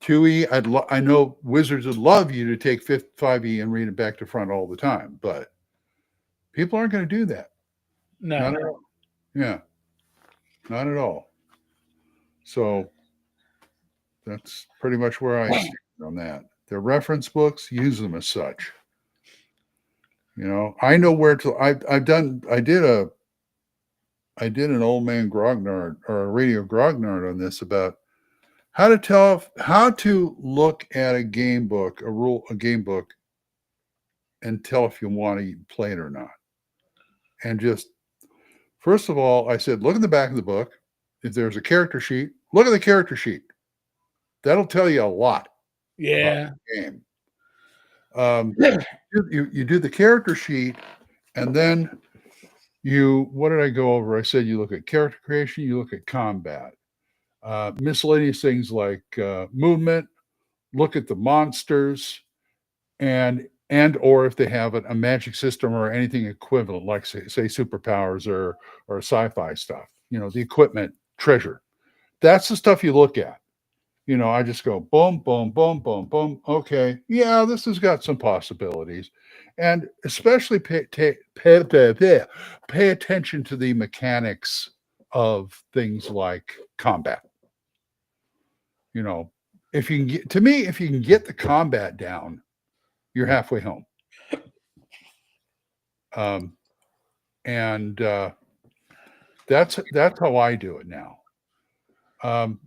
2E, I know Wizards would love you to take 5E and read it back to front all the time, but people aren't going to do that. No. Not at all. Yeah. Not at all. So that's pretty much where I stand on that. They're reference books, use them as such. I know where to. I did an old man grognard or a radio grognard on this about how to look at a game book, a game book, and tell if you want to play it or not. And just first of all, I said, look at the back of the book. If there's a character sheet, look at the character sheet. That'll tell you a lot. Yeah. About the game. You do the character sheet, and then what did I go over? I said you look at character creation, you look at combat, miscellaneous things like movement, look at the monsters, and or if they have a magic system or anything equivalent, like say superpowers or sci-fi stuff. The equipment, treasure. That's the stuff you look at. I just go boom, boom, boom, boom, boom. Okay, yeah, this has got some possibilities, and especially pay attention to the mechanics of things like combat. If you can get to me, if you can get the combat down, you're halfway home. And that's how I do it now.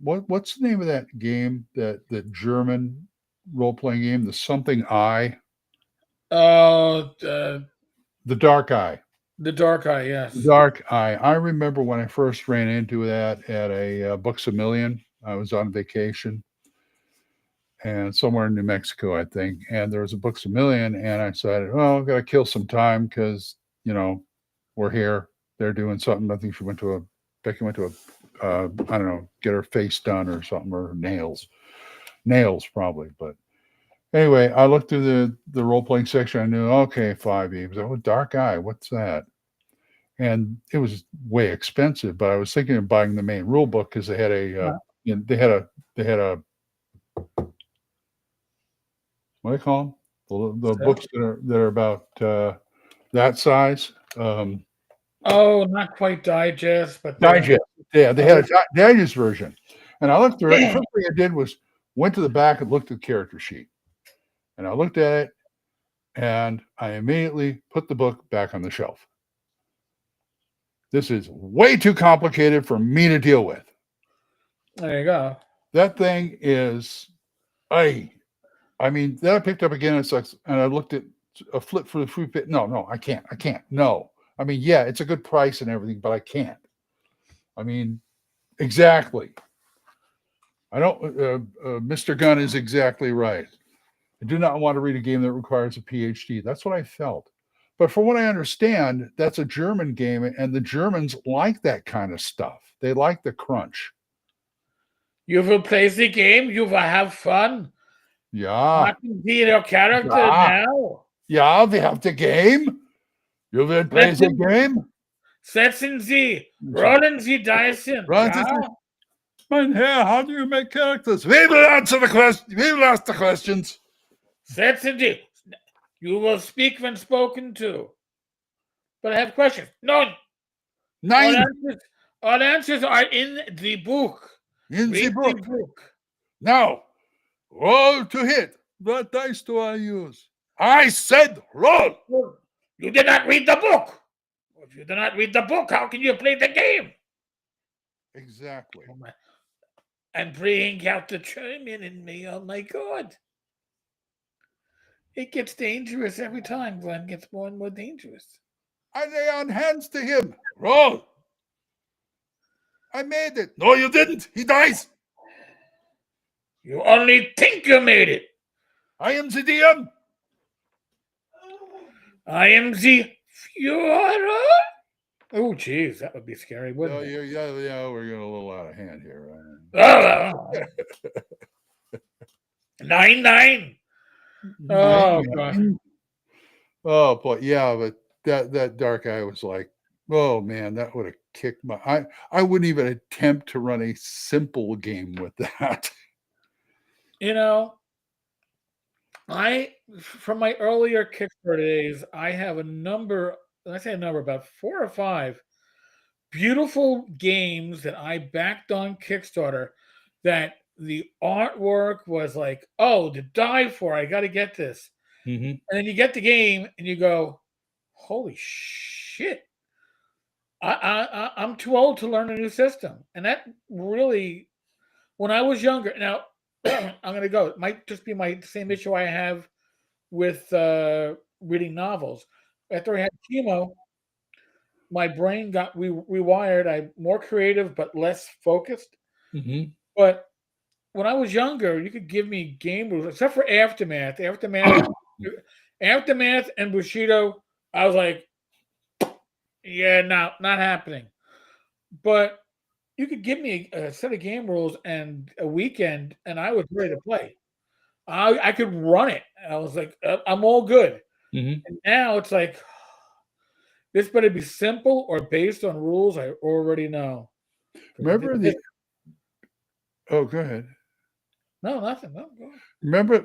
What's the name of that game, that German role playing game, the something eye? Oh, The Dark Eye. the Dark Eye, yes. The Dark Eye. I remember when I first ran into that at a Books A Million. I was on vacation and somewhere in New Mexico, I think, and there was a Books A Million, and I decided, well, I've got to kill some time because we're here. They're doing something. I think Becky went to a I don't know, get her face done or something, or nails probably. But anyway, I looked through the role playing section. I knew, okay, 5e. I was like, oh, Dark Eye, what's that? And it was way expensive, but I was thinking of buying the main rule book because they had they had a what do they call them? The books that are about that size. Oh, not quite digest, but digest. Yeah, they had a digest version, and I looked through it. The first thing I did was went to the back and looked at the character sheet, and I looked at it, and I immediately put the book back on the shelf. This is way too complicated for me to deal with. There you go. That thing is, I mean, then I picked up again, and I looked at a flip for the fruit pit. No, I can't. No. I mean, yeah, it's a good price and everything, but I can't. I mean, exactly. I don't, Mr. Gunn is exactly right. I do not want to read a game that requires a PhD. That's what I felt. But from what I understand, that's a German game, and the Germans like that kind of stuff. They like the crunch. You will play the game. You will have fun. Yeah. Be your character now. Yeah, we have the game. You will play the game. Setzen Sie. Rollen Sie dice in. Mein Herr, how do you make characters? We will answer the question. We will ask the questions. Setzen Sie. You will speak when spoken to. But I have questions. No. All answers are in the book. In the book. Now, roll to hit. What dice do I use? I said roll. You did not read the book. If you did not read the book, how can you play the game? Exactly. I'm bringing out the German in me. Oh my God. It gets dangerous every time. Glenn gets more and more dangerous. I lay on hands to him. Roll. I made it. No, you didn't. He dies. You only think you made it. I am the DM. I am the Führer. Oh, geez, that would be scary, wouldn't it? Yeah, we're getting a little out of hand here. 9-9. Oh, God. Oh, boy, yeah, but that Dark Eye was like, oh man, that would have kicked my. I wouldn't even attempt to run a simple game with that. From my earlier Kickstarter days, I have a number. I say a number, about 4 or 5 beautiful games that I backed on Kickstarter. That the artwork was like, oh, to die for! I got to get this. Mm-hmm. And then you get the game and you go, holy shit. I'm too old to learn a new system. And that really, when I was younger, now I'm going to go. It might just be my same issue I have with reading novels. After I had chemo, my brain got rewired. I'm more creative, but less focused. Mm-hmm. But when I was younger, you could give me game rules, except for Aftermath. Aftermath and Bushido, I was like, yeah, no, not happening. But you could give me a set of game rules and a weekend, and I was ready to play. I could run it. I was like, I'm all good. Mm-hmm. And now it's like, this better be simple or based on rules I already know. Remember oh, go ahead. No, nothing. No, go ahead.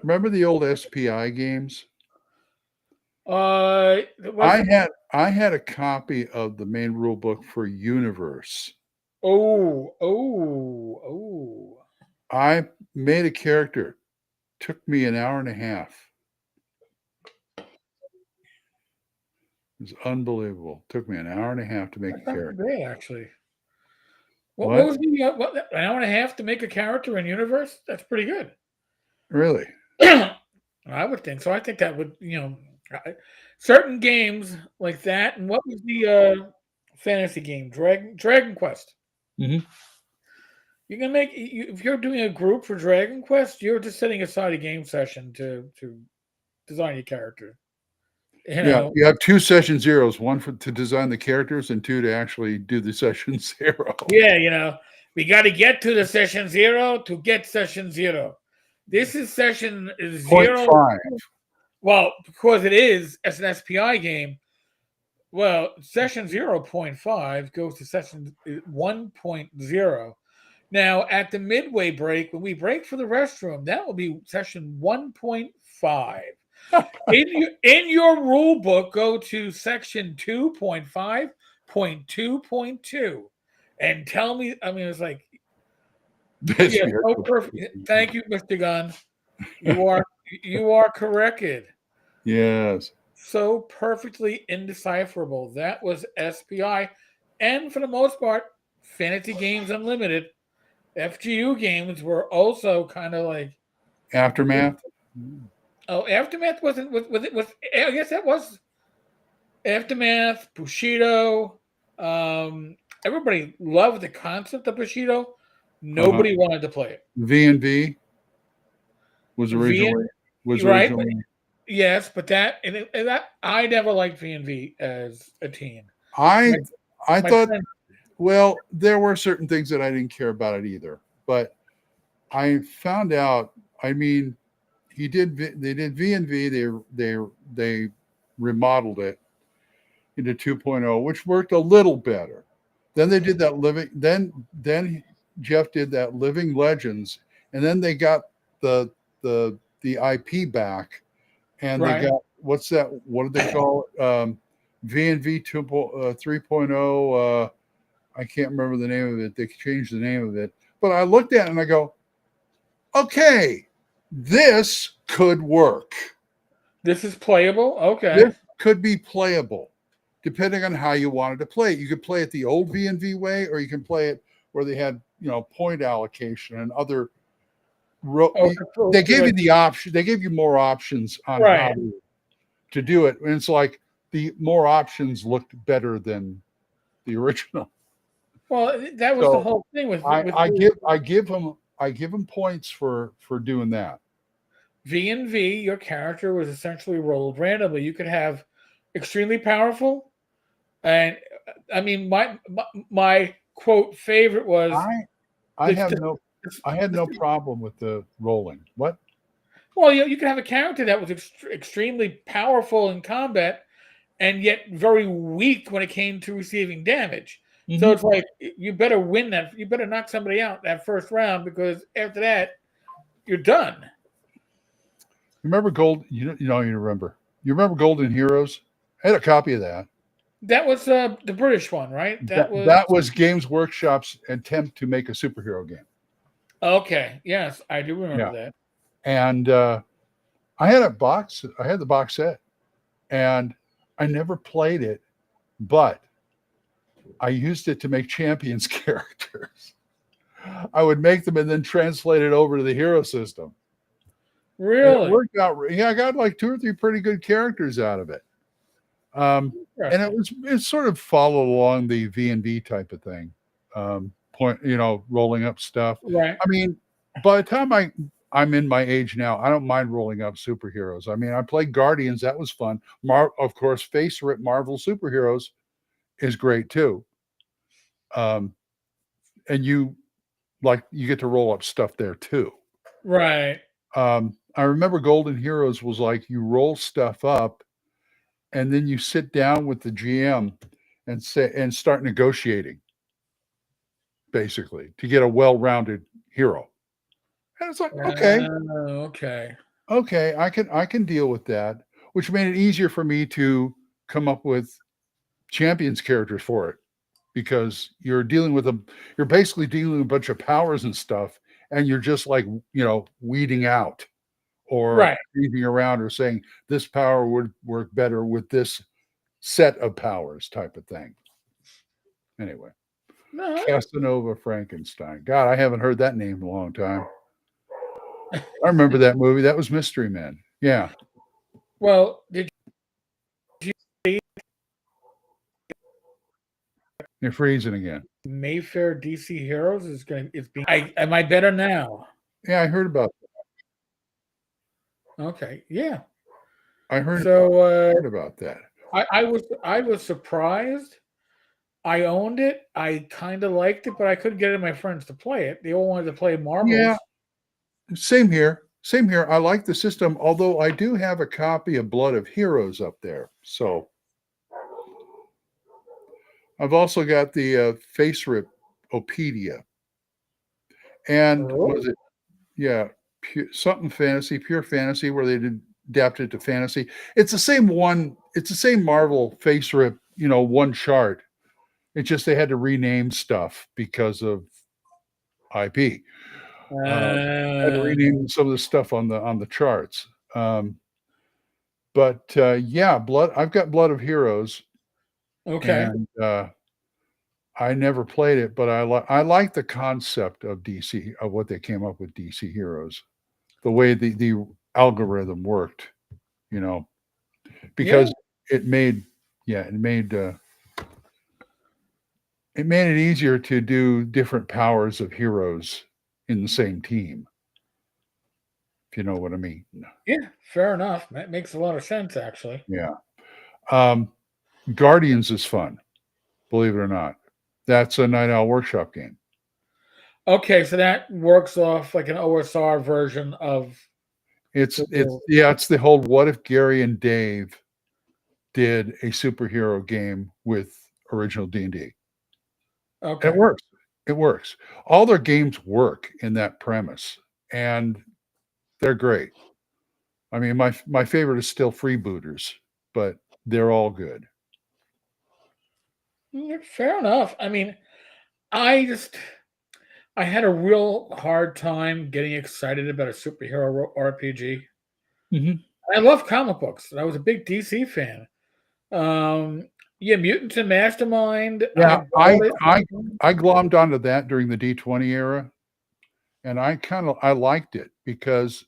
Remember the old SPI games? It was, I had a copy of the main rule book for Universe. oh. I made a character. Took me an hour and a half. It was unbelievable. Took me an hour and a half to make a That's not character. bad, actually. What What? was the an hour and a half to make a character in Universe? That's pretty good. Really? I would think so. I think that would, certain games like that. And what was the fantasy game? Dragon Quest. Mhm. You can make if you're doing a group for Dragon Quest, you're just setting aside a game session to design your character. Yeah, you have 2 session zeros, one to design the characters and 2 to actually do the session 0. Yeah, we got to get to the session 0 to get session 0. This is session 0. 0.5. Well, because it is as an SPI game, well, session 0.5 goes to session 1.0. Now, at the midway break, when we break for the restroom, that will be session 1.5. In your rule book, go to section 2.5.2.2 and tell me. I mean, it's like, yeah, so perfect. Thank you, Mr. Gunn. You are corrected. Yes. So perfectly indecipherable. That was SPI, and for the most part, Fantasy Games Unlimited. FGU games were also kind of like Aftermath. Oh, Aftermath wasn't was it was I guess that was Aftermath, Bushido. Everybody loved the concept of Bushido. Nobody wanted to play it. V&V was originally right. Yes, but that I never liked V&V as a team. I thought well, there were certain things that I didn't care about it either, but I found out. I mean, they did V&V. They remodeled it into 2.0, which worked a little better. Then they did that living. Then Jeff did that Living Legends, and then they got the IP back, and they got what's that? What did they call it? V&V 3.0. I can't remember the name of it. They changed the name of it. But I looked at it and I go, okay, this could work. This is playable? Okay. This could be playable, depending on how you wanted to play it. You could play it the old V&V way, or you can play it where they had, point allocation and other. They gave you the option. They gave you more options on how to do it. And it's like the more options looked better than the original. Well, that was the whole thing with I give them points for doing that. V&V, your character was essentially rolled randomly. You could have extremely powerful, and I mean my quote favorite was I had no problem with the rolling. What? Well, you could have a character that was extremely powerful in combat, and yet very weak when it came to receiving damage. Mm-hmm. So it's like you better win that. You better knock somebody out that first round, because after that, you're done. Remember Gold? You remember Golden Heroes? I had a copy of that. That was the British one, right? That was Games Workshop's attempt to make a superhero game. Okay. Yes, I do remember that. And I had the box set, and I never played it, but I used it to make Champions characters. I would make them and then translate it over to the hero system. Really? And it worked out. Yeah, I got like 2 or 3 pretty good characters out of it. And it sort of followed along the V&V type of thing. Rolling up stuff. Right. I mean, by the time I'm in my age now, I don't mind rolling up superheroes. I mean, I played Guardians. That was fun. Of course, Face Rip Marvel Superheroes is great too. And you get to roll up stuff there too. Right. I remember Golden Heroes was like you roll stuff up, and then you sit down with the GM and start negotiating, basically, to get a well-rounded hero. And it's like, okay, okay. I can deal with that, which made it easier for me to come up with champions characters for it, because you're basically dealing with a bunch of powers and stuff, and you're just like, weeding out or Right. leaving around or saying this power would work better with this set of powers type of thing. Anyway, No. Casanova Frankenstein. God, I haven't heard that name in a long time. I remember that movie. That was Mystery Men. Yeah. Well, did You're freezing again. Mayfair DC Heroes it's being am I better now? Yeah, I heard about Okay. Yeah. I heard about that. I was surprised. I owned it. I kind of liked it, but I couldn't get my friends to play it. They all wanted to play Marvels. Yeah. Same here. Same here. I like the system, although I do have a copy of Blood of Heroes up there. So I've also got the Face Rip Opedia. And was it, something fantasy, pure fantasy, where they did adapt it to fantasy. It's the same one. It's the same Marvel Face Rip, one chart. It's just they had to rename stuff because of IP. Had to rename some of the stuff on the charts. But I've got Blood of Heroes. Okay. And I never played it, but I like the concept of DC, of what they came up with DC Heroes, the way the algorithm worked, because it made it easier to do different powers of heroes in the same team, if you know what I mean. Yeah, fair enough. That makes a lot of sense, actually. Yeah. Guardians is fun, believe it or not. That's a Night Owl Workshop game. Okay, so that works off like an OSR version of. It's the whole what if Gary and Dave did a superhero game with original D&D. Okay. It works. All their games work in that premise, and they're great. I mean, my favorite is still Freebooters, but they're all good. Fair enough. I mean, I had a real hard time getting excited about a superhero RPG. Mm-hmm. I love comic books. I was a big DC fan. Mutants and Mastermind. Yeah, I glommed onto that during the D20 era, and I liked it because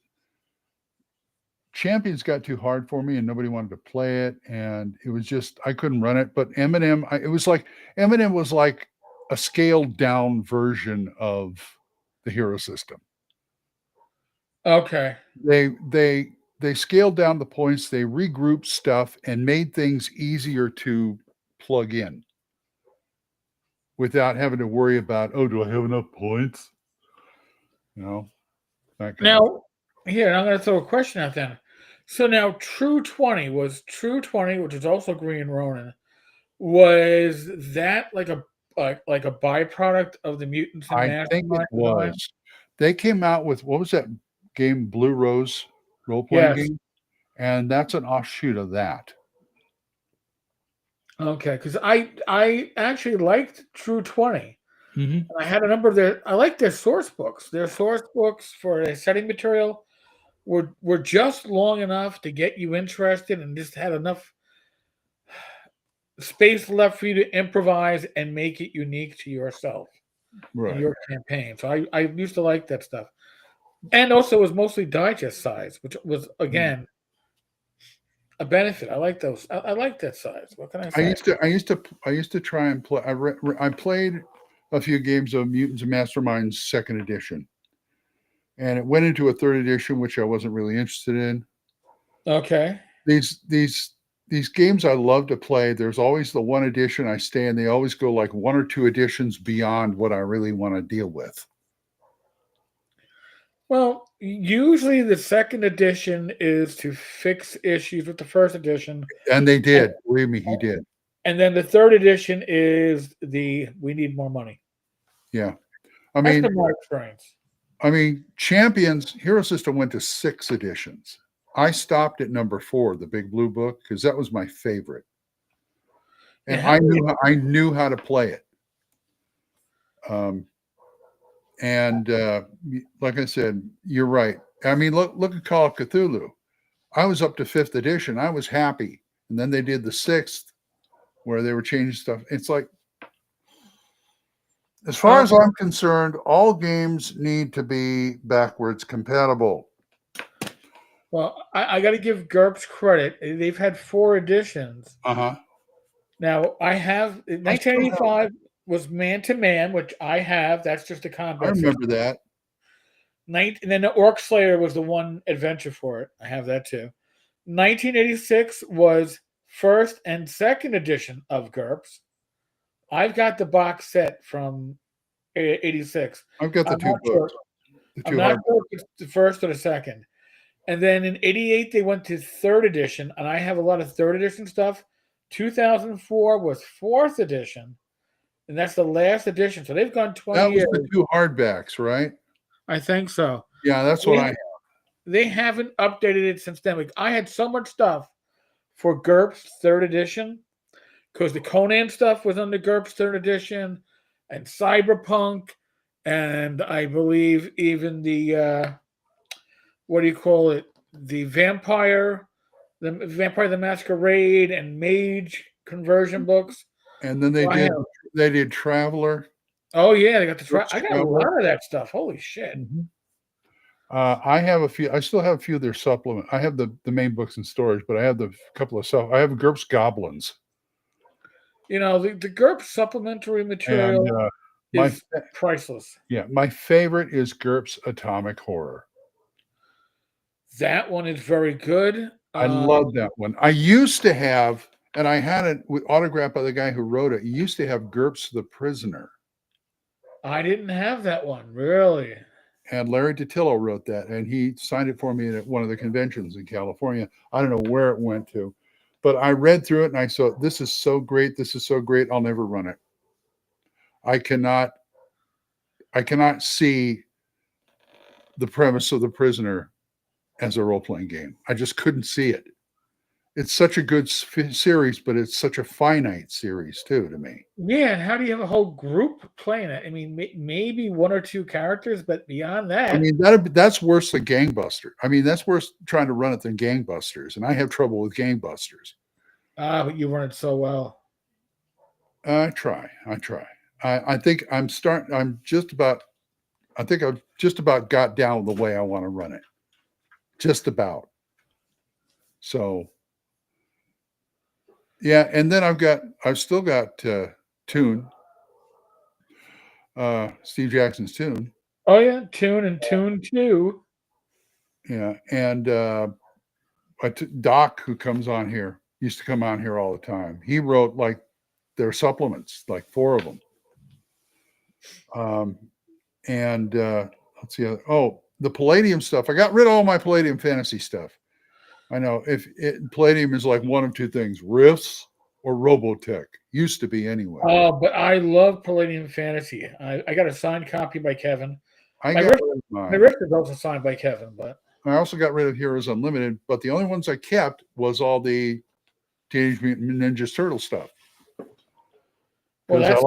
Champions got too hard for me and nobody wanted to play it, and it was just I couldn't run it. But Eminem was like a scaled down version of the hero system. Okay. They scaled down the points, they regrouped stuff and made things easier to plug in without having to worry about, do I have enough points? Now, I'm going to throw a question out then. So now True 20, which is also Green Ronin, was that like a byproduct of the Mutants and Mastermind? I think it was. They came out with, what was that game, Blue Rose role-playing game? And that's an offshoot of that. Okay, because I actually liked True 20. Mm-hmm. I had a number of I liked their source books. Their source books for their setting material were just long enough to get you interested and just had enough space left for you to improvise and make it unique to yourself, in your campaign. So I used to like that stuff. And also it was mostly digest size, which was, again, a benefit. I like those. I like that size. What can I say? I used to try and play. I played a few games of Mutants and Masterminds second edition, and it went into a third edition, which I wasn't really interested in. Okay. These games I love to play. There's always the one edition I stay in. They always go like one or two editions beyond what I really want to deal with. Well, usually the second edition is to fix issues with the first edition. And they did. Believe me, he did. And then the third edition is we need more money. Yeah. That's been my experience. I mean, Champions Hero System went to 6 editions. I stopped at number 4, the Big Blue Book, because that was my favorite, and Yeah, I knew how to play it. And like I said, you're right. I mean, look at Call of Cthulhu. I was up to 5th edition. I was happy, and then they did the 6th, where they were changing stuff. It's like, as far as I'm concerned, all games need to be backwards compatible. Well, I got to give GURPS credit. They've had 4 editions. Now, I have 1985 was Man to Man, which I have. That's just a combat. I remember that. And then the Orc Slayer was the one adventure for it. I have that too. 1986 was 1st and 2nd edition of GURPS. I've got the box set from 86. I've got the 2 books. Sure. I'm not sure if it's the 1st or the 2nd. And then in 88, they went to 3rd edition, and I have a lot of 3rd edition stuff. 2004 was 4th edition, and that's the last edition. So they've gone 20 years. That was the 2 hardbacks, right? I think so. Yeah, that's what I have. They haven't updated it since then. Like, I had so much stuff for GURPS 3rd edition because the Conan stuff was on the GURPS 3rd edition, and Cyberpunk, and I believe even the what do you call it? The Vampire the Masquerade, and Mage conversion books. And then they did Traveler. Oh yeah, they got the I got a lot of that stuff. Holy shit. I have a few. I still have a few of their supplement. I have the main books in storage, but I have the couple of stuff. I have GURPS Goblins. You know, the GURPS supplementary material is priceless. Yeah, my favorite is GURPS Atomic Horror. That one is very good. I love that one. I used to have, and I had it autographed by the guy who wrote it. He used to have GURPS The Prisoner. I didn't have that one, really. And Larry DiTillo wrote that, and he signed it for me at one of the conventions in California. I don't know where it went to, but I read through it and I saw, this is so great. This is so great. I'll never run it. I cannot see the premise of The Prisoner as a role-playing game. I just couldn't see it. It's such a good series, but it's such a finite series too to me. Yeah, and how do you have a whole group playing it? I mean, maybe 1 or 2 characters, but beyond that, I mean, that's worse than Gangbuster. I mean, that's worse trying to run it than Gangbusters, and I have trouble with Gangbusters. But you run it so well. I try. I think I've just about got down the way I want to run it. Just about. So. Yeah, and then I've still got Toon, Steve Jackson's Toon. Oh yeah, Toon and Toon 2. Yeah, and Doc, who comes on here, used to come on here all the time. He wrote like their supplements, like 4 of them. And let's see. The Palladium stuff. I got rid of all my Palladium fantasy stuff. I know Palladium is like one of 2 things: Riffs or Robotech. Used to be anyway. Oh, but I love Palladium Fantasy. I got a signed copy by Kevin. My Rift is also signed by Kevin, but I also got rid of Heroes Unlimited. But the only ones I kept was all the Teenage Mutant Ninja Turtle stuff. Because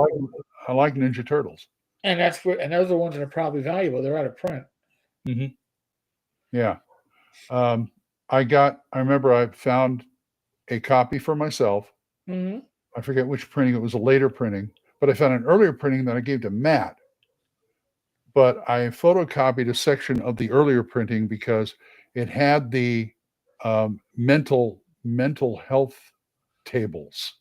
I like Ninja Turtles. And those are the ones that are probably valuable. They're out of print. Mm-hmm. Yeah. I remember I found a copy for myself. Mm-hmm. I forget which printing. It was a later printing, but I found an earlier printing that I gave to Matt. But I photocopied a section of the earlier printing because it had the mental health tables,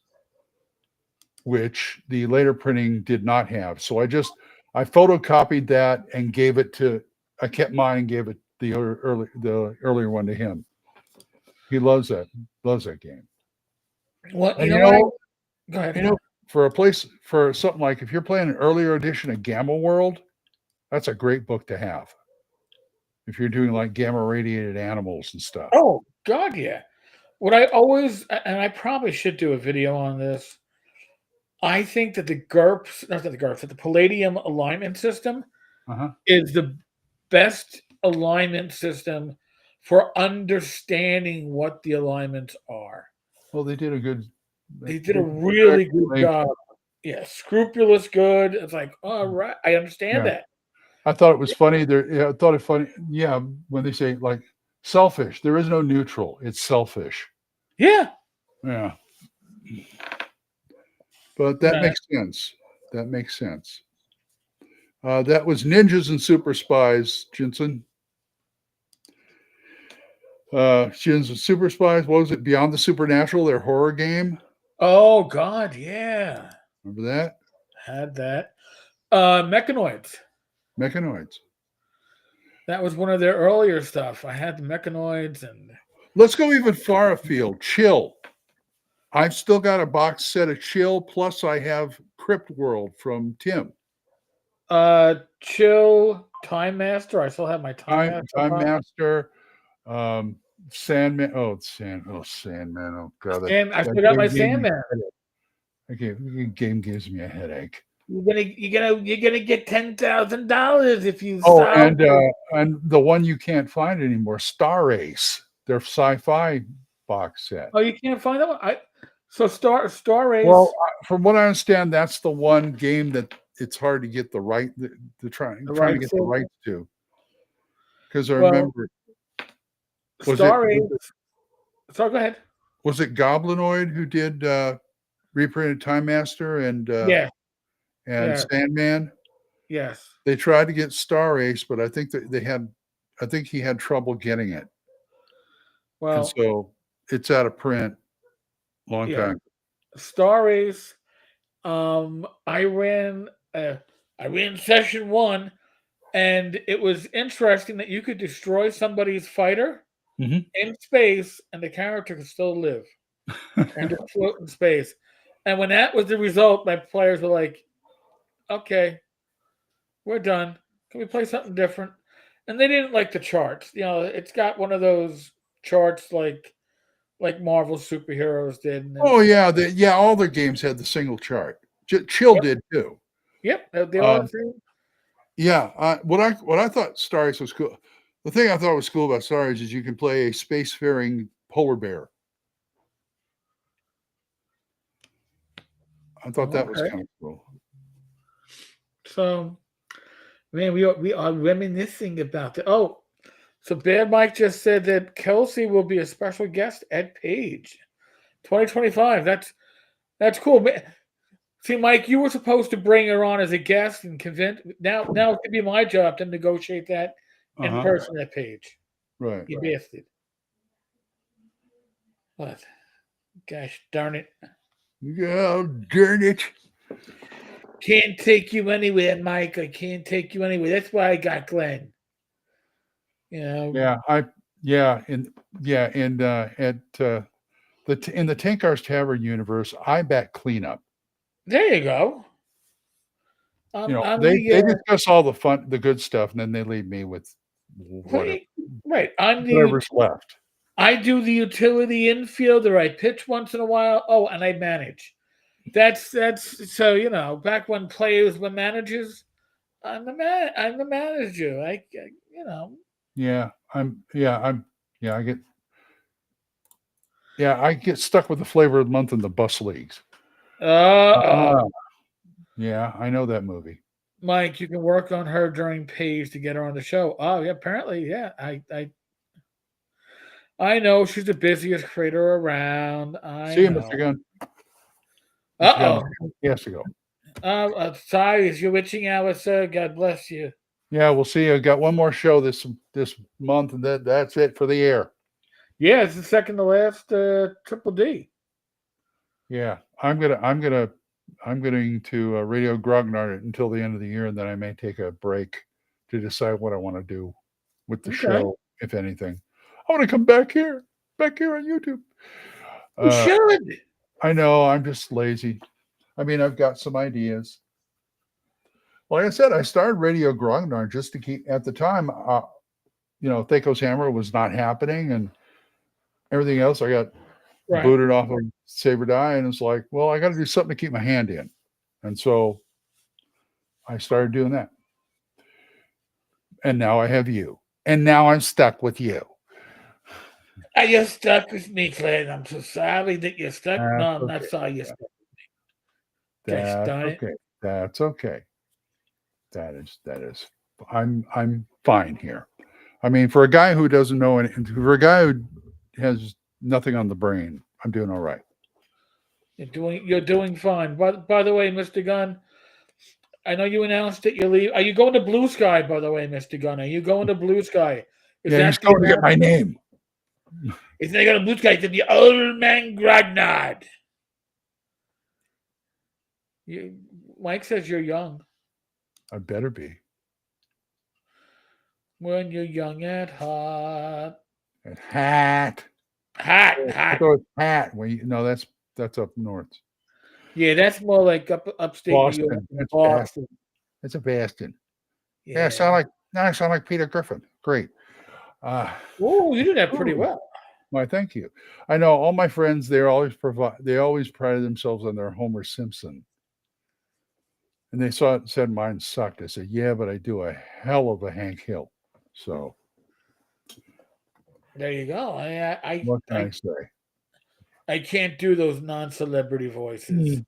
which the later printing did not have. So I photocopied that and gave it to. I kept mine and gave it the earlier one to him. He loves that game. Well, and go ahead. For something like if you're playing an earlier edition of Gamma World, that's a great book to have. If you're doing like gamma radiated animals and stuff. Oh God, yeah. What I always, and I probably should do a video on this. I think that the Palladium alignment system is the best alignment system for understanding what the alignments are. Well, they did a good. They did a really good explanation. job. Yeah, scrupulous good. It's like, all right, I understand Yeah. that. I thought it was funny. I thought it funny. Yeah, when they say like selfish, there is no neutral. It's selfish. Yeah. Yeah. But that makes sense. That makes sense. That was Ninjas and Super Spies, Jensen. Ninjas and Super Spies. What was it? Beyond the Supernatural, their horror game. Oh God, yeah. Remember that? Had that. Mechanoids. Mechanoids. That was one of their earlier stuff. I had the Mechanoids and Let's go even far afield. Chill. I've still got a box set of Chill, plus I have Crypt World from Tim. Chill, Time Master. I still have my Time Master. Sandman. Sandman. Oh God. I still got my Sandman. Okay, the game gives me a headache. You're gonna get $10,000 if you. And the one you can't find anymore, Star Ace, their sci-fi box set. Oh, you can't find that one. Star Ace. Well, from what I understand, that's the one game that it's hard to get the right trying to get the rights to. Because I remember, Star Ace. So go ahead. Was it Goblinoid who did reprinted Time Master and Sandman? Yes. They tried to get Star Ace, but I think he had trouble getting it. Well, and so it's out of print. Long time. Star Ace. I ran session 1, and it was interesting that you could destroy somebody's fighter in space, and the character could still live and just float in space. And when that was the result, my players were like, "Okay, we're done. Can we play something different?" And they didn't like the charts. It's got one of those charts like Marvel superheroes did. Oh yeah, all their games had the single chart. Chill did too. Yep, they all the same. Yeah, what I thought Star Ace was cool. The thing I thought was cool about Star Ace is you can play a spacefaring polar bear. I thought that was kind of cool. So, man, we are reminiscing about it. Oh, so Bad Mike just said that Kelsey will be a special guest at Page 2025. That's cool. See, Mike, you were supposed to bring her on as a guest and convince. Now it could be my job to negotiate that in person at Page. Right. You bastard. What? Gosh darn it. Yeah, darn it. Can't take you anywhere, Mike. I can't take you anywhere. That's why I got Glenn. In the Tenkar's Tavern universe, I back cleanup. There you go. They discuss all the good stuff, and then they leave me with whatever. Right. Whatever's left. I do the utility infielder. I pitch once in a while. Oh, and I manage. That's so back when players were managers, I'm the manager. I I get stuck with the flavor of the month in the bus leagues. Yeah, I know that movie. Mike, you can work on her during Page to get her on the show. Oh, yeah, apparently, yeah. I know she's the busiest creator around. See you, Mr. Gunn. He has to go. Sorry, is you witching hours, sir? God bless you. Yeah, we'll see. I got one more show this month, and that's it for the air. Yeah, it's the second to last Triple D. Yeah, I'm going to Radio Grognard until the end of the year, and then I may take a break to decide what I want to do with the show, if anything. I want to come back here on YouTube. You should. I know, I'm just lazy. I mean, I've got some ideas. Like I said, I started Radio Grognard just to keep, at the time, Thaco's Hammer was not happening, and everything else I got booted off of Saber Die, and it's like, well, I got to do something to keep my hand in. And so I started doing that. And now I have you. And now I'm stuck with you. Are you stuck with me, Clint? I'm so sorry that you're stuck. That's No, I'm okay. not sorry you're stuck with me. Gosh That's darn it. okay. That's okay. That is. I'm fine here. I mean, for a guy who doesn't know anything, for a guy who has nothing on the brain, I'm doing all right. You're doing fine. By the way, Mr. Gunn, I know you announced that you leave. Are you going to Blue Sky, by the way, Mr. Gunn? Are you going to Blue Sky? Is Yeah, that he's the going to get my announcement? name. Is they going to Blue Sky to the old man Grognard? Mike says you're young. I better be. When you're young at heart. And hat. Hot. I thought hat. No, that's up north. Yeah, that's more like upstate Boston. New York. That's Boston. It's a Boston. Yeah. I sound like Peter Griffin. Great. Oh, you did that pretty well. Why, thank you. I know all my friends. They always prided themselves on their Homer Simpson. And they said mine sucked. I said, yeah, but I do a hell of a Hank Hill. So There you go. what can I say? I can't do those non-celebrity voices.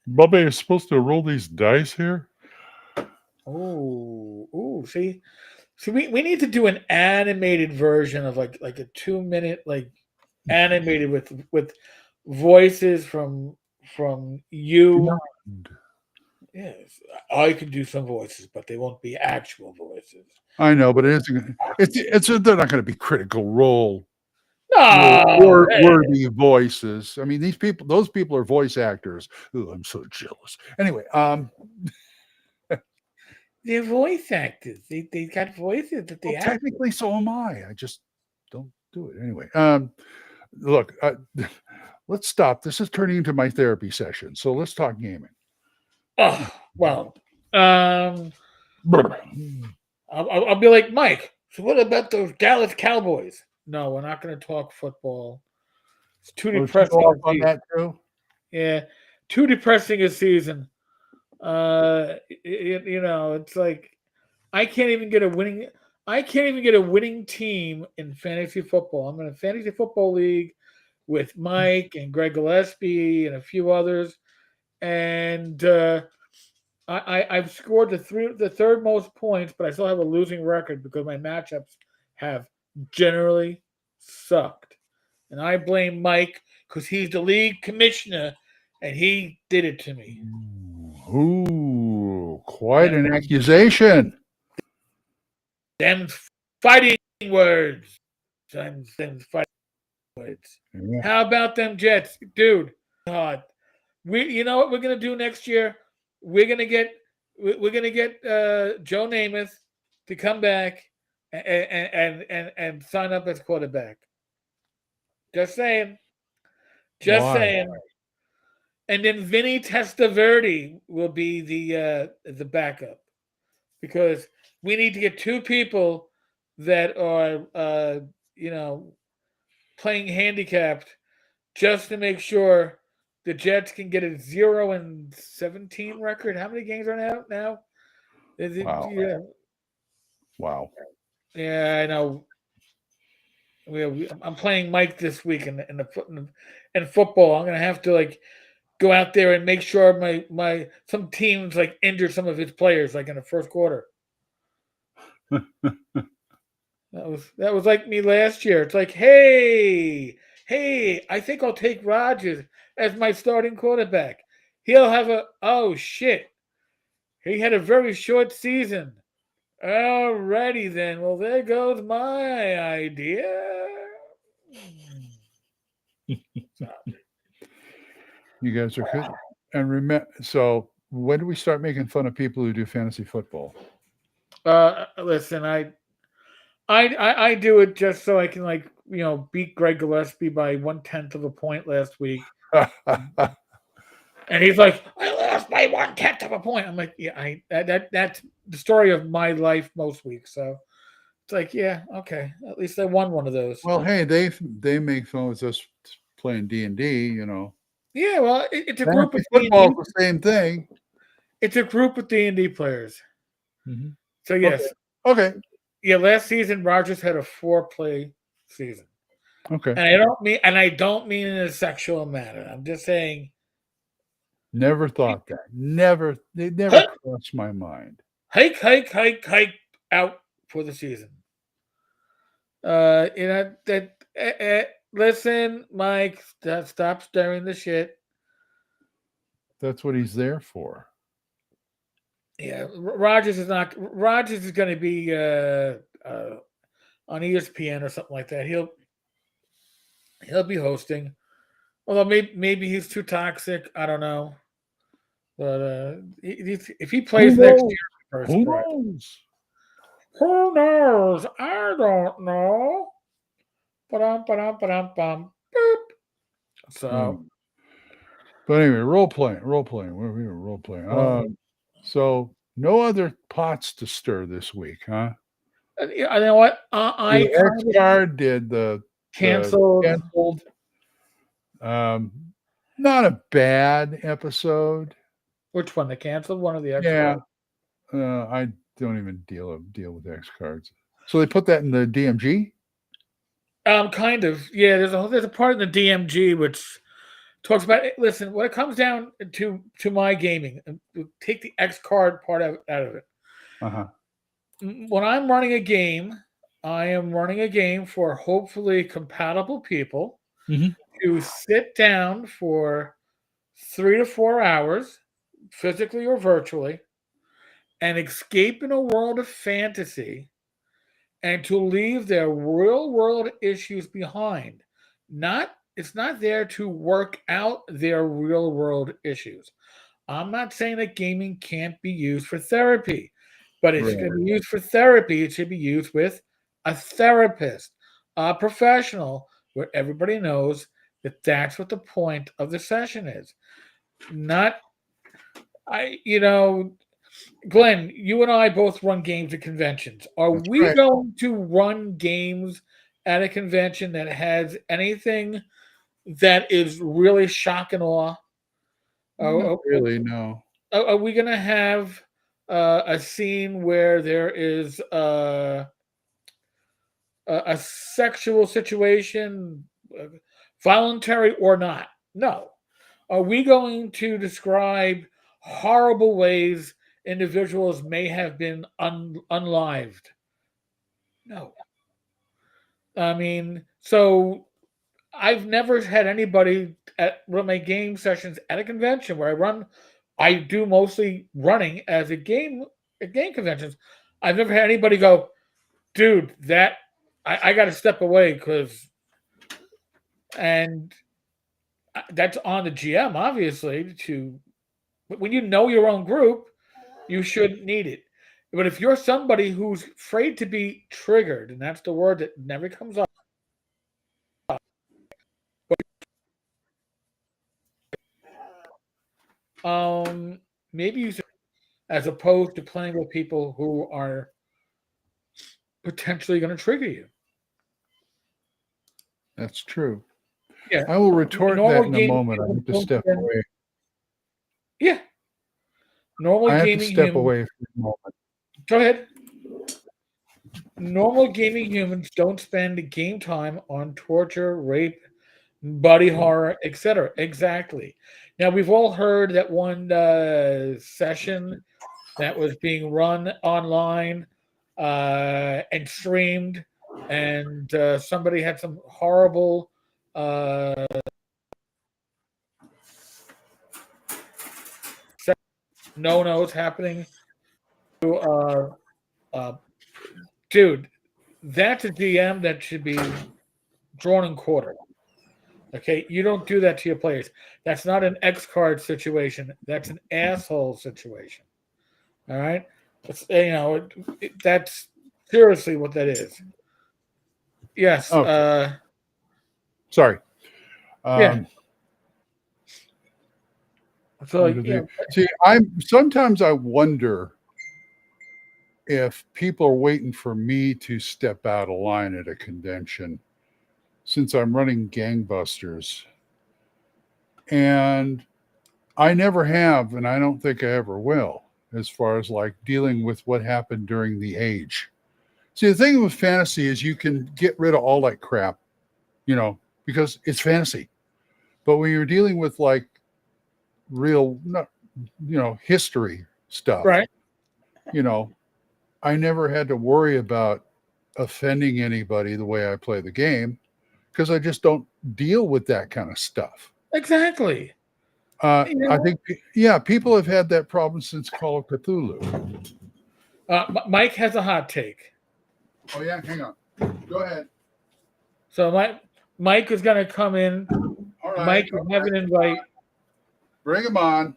Bubba, you're supposed to roll these dice here. Oh, see, we need to do an animated version of like a 2-minute like animated with voices from you. Yes, I can do some voices, but they won't be actual voices. I know, but it's they're not going to be critical role No, worthy voices. I mean, those people are voice actors. Ooh, I'm so jealous. Anyway, they're voice actors. They got voices that they act. technically, so am I. I just don't do it anyway. Look, let's stop. This is turning into my therapy session. So let's talk gaming. Oh well, I'll be like Mike. So what about those Dallas Cowboys? No, we're not going to talk football. It's too depressing. On that too. Yeah, too depressing a season. It's like I can't even get a winning team in fantasy football. I'm in a fantasy football league with Mike and Greg Gillespie and a few others, and I've scored the third most points, but I still have a losing record because my matchups have generally sucked, and I blame Mike because he's the league commissioner and he did it to me. Ooh, quite an accusation. Them fighting words. Them fighting words. Yeah. How about them Jets, dude? God, you know what we're gonna do next year? We're gonna get Joe Namath to come back and sign up as quarterback. Just saying. Just saying. And then Vinny Testaverde will be the backup because we need to get two people that are playing handicapped just to make sure the Jets can get a 0-17 record. How many games are out now? Wow. Yeah. Wow. Yeah, I know. I'm playing Mike this week in football. I'm gonna have to go out there and make sure my some teams injure some of his players in the first quarter. That was like me last year. It's like, hey, I think I'll take Rodgers as my starting quarterback. He'll have oh shit. He had a very short season. Alrighty then. Well, there goes my idea. You guys are good. And remember, so when do we start making fun of people who do fantasy football? Listen, I do it just so I can beat Greg Gillespie by 1/10 of a point last week. And he's like, I lost by 1/10 of a point. I'm like, yeah, that's the story of my life most weeks. So it's like, yeah, okay, at least I won one of those. Well, hey, they make fun with us playing D&D, Yeah, well, it's a group of football. The same thing. It's a group of D&D players. Mm-hmm. So yes, Okay. yeah. Last season, Rogers had a 4-play season, Okay. and I don't mean in a sexual manner. I'm just saying. Never thought that. It never crossed my mind. Hike out for the season. Listen, Mike, stop stirring the shit. That's what he's there for. Yeah, Rogers is not. Rogers is going to be on ESPN or something like that. He'll be hosting. Although maybe he's too toxic. I don't know. But if he plays next year, Who knows? Who knows? I don't know. Ba-dum. Boop. So, but anyway, role playing. We're role playing. So no other pots to stir this week, huh? you know what? I the X-Card did the canceled. Not a bad episode. Which one? The canceled one or the X? Yeah. I don't even deal with X cards. So they put that in the DMG? Kind of. Yeah, there's a part in the DMG which talks about it. Listen, when it comes down to my gaming, take the X card part out of it. Uh-huh. When I'm running a game, I am running a game for hopefully compatible people to sit down for 3 to 4 hours, physically or virtually, and escape in a world of fantasy and to leave their real world issues behind. It's not there to work out their real world issues. I'm not saying that gaming can't be used for therapy, but if it's going to be used for therapy, it should be used with a therapist, a professional, where everybody knows that that's what the point of the session is. Glenn, you and I both run games at conventions. Are we going to run games at a convention that has anything that is really shock and awe? Not really, no. Are we going to have a scene where there is a sexual situation, voluntary or not? No. Are we going to describe horrible ways individuals may have been unlived? No. I mean, so I've never had anybody run my game sessions at a convention where I do mostly running as a game at game conventions. I've never had anybody go, dude, I got to step away and that's on the GM, obviously, when you know your own group, you shouldn't need it. But if you're somebody who's afraid to be triggered, and that's the word that never comes up, maybe you should, as opposed to playing with people who are potentially going to trigger you. That's true. Yeah, I will retort that in a moment. I have to step away. Yeah. Normal I have gaming to step humans, away for a moment. Go ahead. Normal gaming humans don't spend game time on torture, rape, body horror, etc. Exactly. Now, we've all heard that one session that was being run online and streamed, and somebody had some horrible no-nos happening to dude, that's a DM that should be drawn and quartered. Okay, you don't do that to your players. That's not an X card situation. That's an asshole situation. All right, that's seriously what that is. Yes. Okay. Sorry. Yeah. So see, sometimes I wonder if people are waiting for me to step out of line at a convention, since I'm running gangbusters, and I never have, and I don't think I ever will. as far as like dealing with what happened during the age. See, the thing with fantasy is you can get rid of all that crap, because it's fantasy. But when you're dealing with like real, history stuff, Right. I never had to worry about offending anybody the way I play the game because I just don't deal with that kind of stuff. Exactly. I think, people have had that problem since Call of Cthulhu. Mike has a hot take. Oh, yeah? Hang on. Go ahead. So Mike is going to come in. All right. Mike, you have an invite. Bring him on.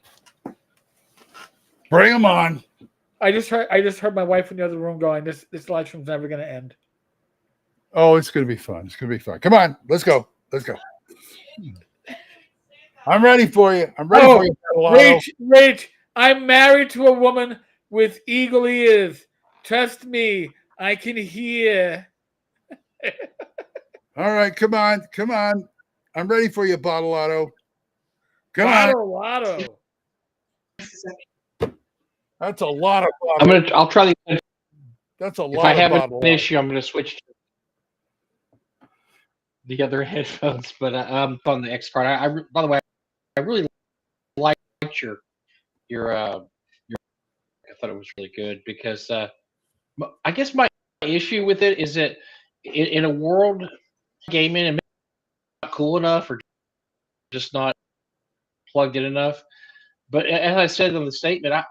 Bring him on. I just heard my wife in the other room going, this live stream's never going to end. Oh, it's going to be fun. It's going to be fun. Come on. Let's go. Let's go. I'm ready for you. I'm ready for you. Rach, I'm married to a woman with eagle ears. Trust me, I can hear. All right, come on. I'm ready for you, Bottolato. Come on. That's a lot of bottle. I'll try the. That's a lot. If I have an issue, I'm going to switch to the other headphones. But on the X card, by the way, I really liked your. I thought it was really good because I guess my issue with it is that in a world gaming and not cool enough or just not plugged in enough. But as I said in the statement, I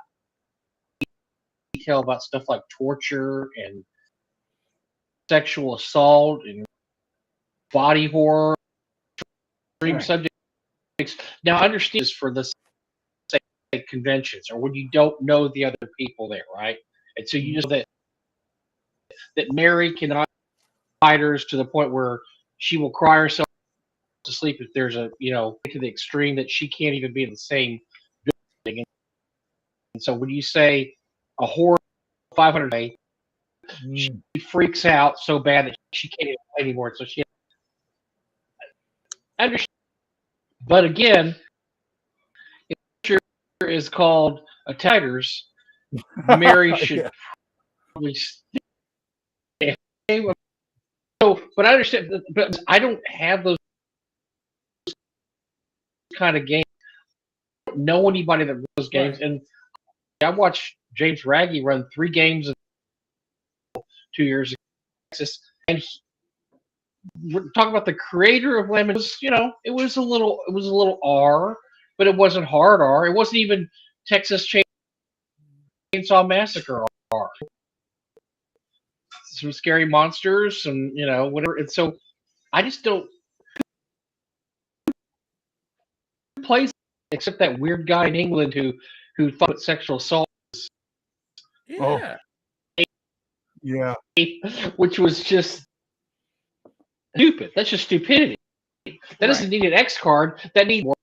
detail about stuff like torture and sexual assault and body horror, extreme subjects. Now, I understand this for the say conventions or when you don't know the other people there, right? And so you just know that Mary cannot fighters to the point where she will cry herself to sleep if there's a to the extreme that she can't even be in the same building. And so when you say a horror 500 day, she freaks out so bad that she can't even play anymore. So she understand. But again, if the picture is called a Tigers, Mary should probably stay. So, but I understand. But I don't have those kind of games. I don't know anybody that runs those games, and I watched James Raggy run 3 games in 2 years in Texas, and we're talking about the creator of Lemon. It was a little R, but it wasn't hard R. It wasn't even Texas Chainsaw Massacre R. Some scary monsters, some whatever. And so I just don't play except that weird guy in England who thought sexual assault was which was just stupid. That's just stupidity. That doesn't need an X card. That needs more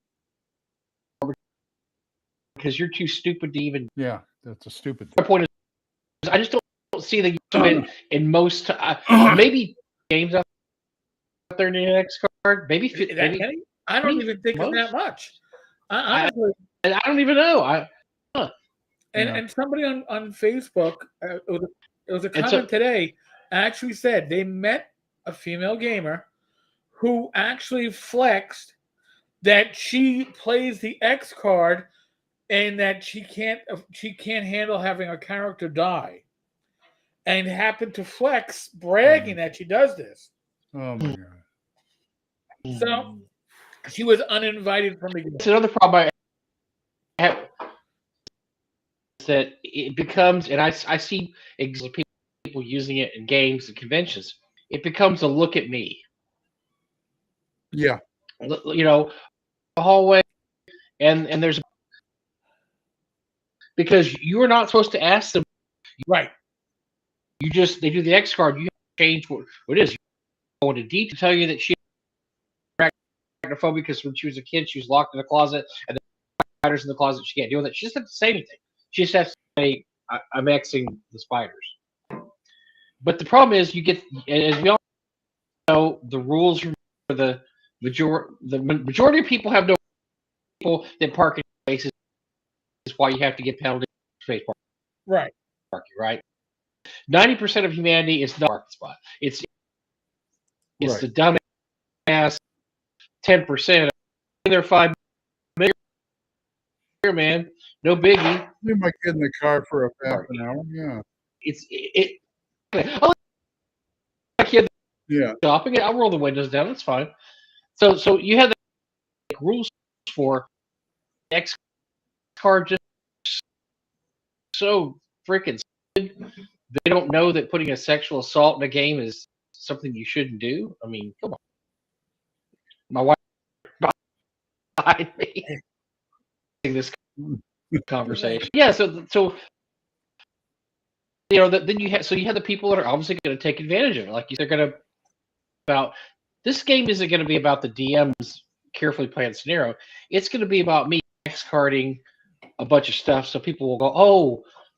because you're too stupid to even. Yeah, that's a stupid thing. My point is, I just don't see the use of it in most. Maybe games out there need an X card. Maybe I don't even think of that much. I don't even know. And somebody on Facebook, it was a comment today, actually said they met a female gamer who actually flexed that she plays the X card and that she can't handle having a character die, and happened to flex bragging that she does this. Oh my god! So she was uninvited from the game. It's another problem I have is that it becomes, and I see people using it in games and conventions. It becomes a look at me. Yeah. The hallway, and there's because you are not supposed to ask them. Right. They do the X card. You change what it is. You go into detail to tell you that she arachnophobia because when she was a kid, she was locked in a closet, and the spiders in the closet. She can't deal with it. She doesn't have to say anything. She just has to say, "I'm Xing the spiders." But the problem is, you get, as we all know, the rules for the majority of people have no people that park in spaces. Is why you have to get penalties space Right. market, right? 90% of humanity is not market spot. It's Right. the dumbass 10%. They're 5 million, man. No biggie. Leave my kid in the car for half an hour. Yeah. I'll let my kid Yeah. shopping. I'll roll the windows down. That's fine. So you have the rules for X card just so freaking stupid. They don't know that putting a sexual assault in a game is something you shouldn't do. I mean, come on. My wife behind me in this conversation. Yeah, so then you have the people that are obviously going to take advantage of it. Like they're going to about this game isn't going to be about the DM's carefully planned scenario. It's going to be about me X carding a bunch of stuff, so people will go,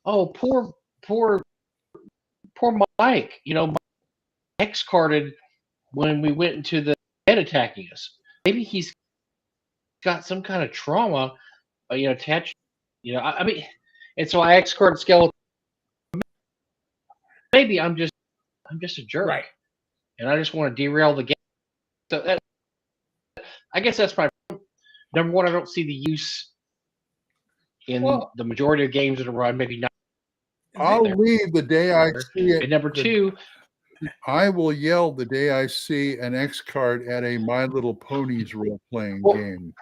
oh, poor Mike. Mike X carded when we went into the head attacking us. Maybe he's got some kind of trauma, attached. I mean, and so I X carded skeleton. Maybe I'm just a jerk, Right. and I just want to derail the game. So I guess that's my number one. I don't see the use in the majority of games that are run. Maybe not. I'll leave the day I see it. And number two, I will yell the day I see an X card at a My Little Ponies role playing game.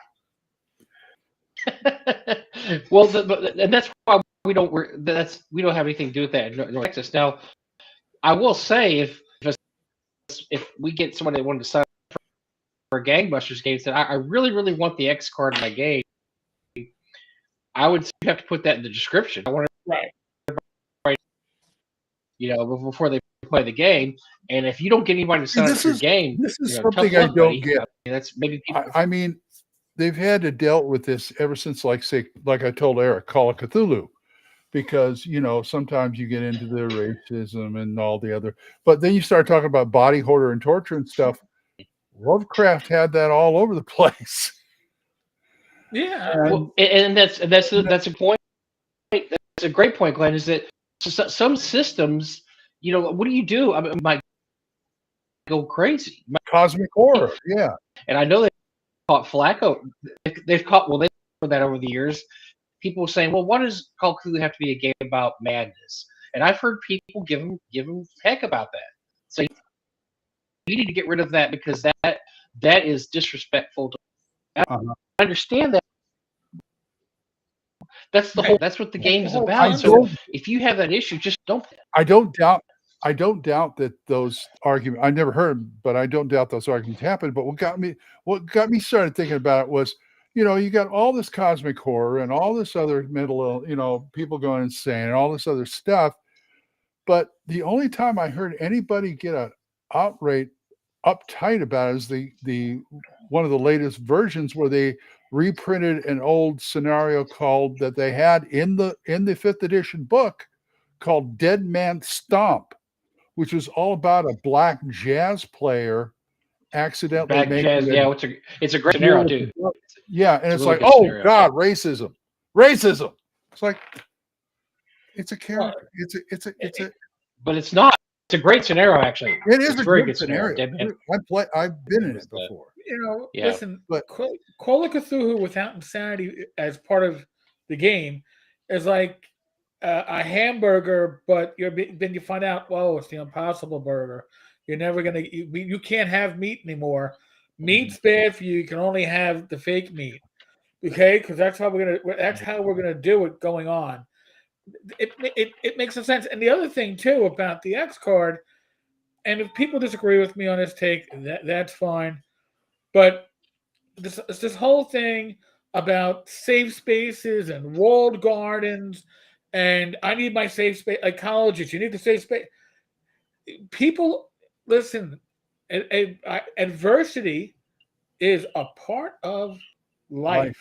Well, and that's why we don't have anything to do with that in North Texas. Now, I will say if we get somebody that wanted to sign up for a Gangbusters game, said I really, really want the X card in my game, I would have to put that in the description. I want Right. Before they play the game. And if you don't get anybody to sign up for your game, this is something I don't get. That's maybe people. I mean, they've had to deal with this ever since, like I told Eric, Call of Cthulhu, because sometimes you get into the racism and all the other, but then you start talking about body horror and torture and stuff. Lovecraft had that all over the place. Yeah. And that's a point. That's a great point, Glenn. Is that some systems, what do you do? I mean, might go crazy. Cosmic horror, yeah. And I know they caught Flacco. They've caught that over the years. People saying, well, what does Call of Cthulhu have to be a game about madness? And I've heard people give them heck about that. So you need to get rid of that because that is disrespectful to. I understand that. That's the whole. That's what the game is about. So if you have that issue, just don't. I don't doubt that those arguments. I never heard them, but I don't doubt those arguments happened. But what got me started thinking about it was, you got all this cosmic horror and all this other mental, people going insane and all this other stuff. But the only time I heard anybody get an outright uptight about it is the one of the latest versions where they reprinted an old scenario that they had in the 5th edition book called Dead Man Stomp, which was all about a black jazz player accidentally making it's a great scenario too. Yeah, and it's really like, oh scenario. God, racism. It's like it's a character. But it's not. It's a great scenario, actually. It is a very good scenario. I've been in it before. Listen, but Call of Cthulhu without insanity as part of the game is like a hamburger, but then you find out, whoa, it's the Impossible Burger. You're never you can't have meat anymore. Meat's bad for you. You can only have the fake meat, okay? Because that's how we're gonna do it going on. It makes some sense. And the other thing too about the X card, and if people disagree with me on this take, that's fine. But this whole thing about safe spaces and walled gardens, and I need my safe space. Like colleges, you need the safe space. People, listen. Adversity is a part of life.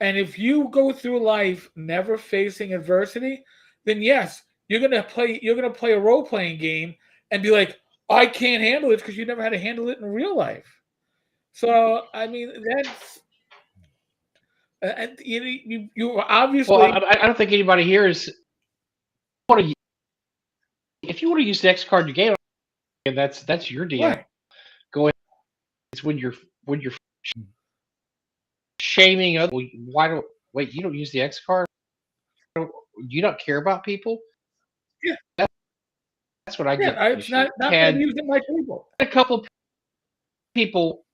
And if you go through life never facing adversity, then yes, you're gonna play a role-playing game and be like, I can't handle it because you never had to handle it in real life. So I mean You obviously. Well, I don't think anybody here is. If you want to use the X card in your game, that's your deal. Right. Go ahead. It's when you're shaming other. Wait? You don't use the X card? Do you not care about people? Yeah. That's what I get. It's not been used at my table. A couple of people.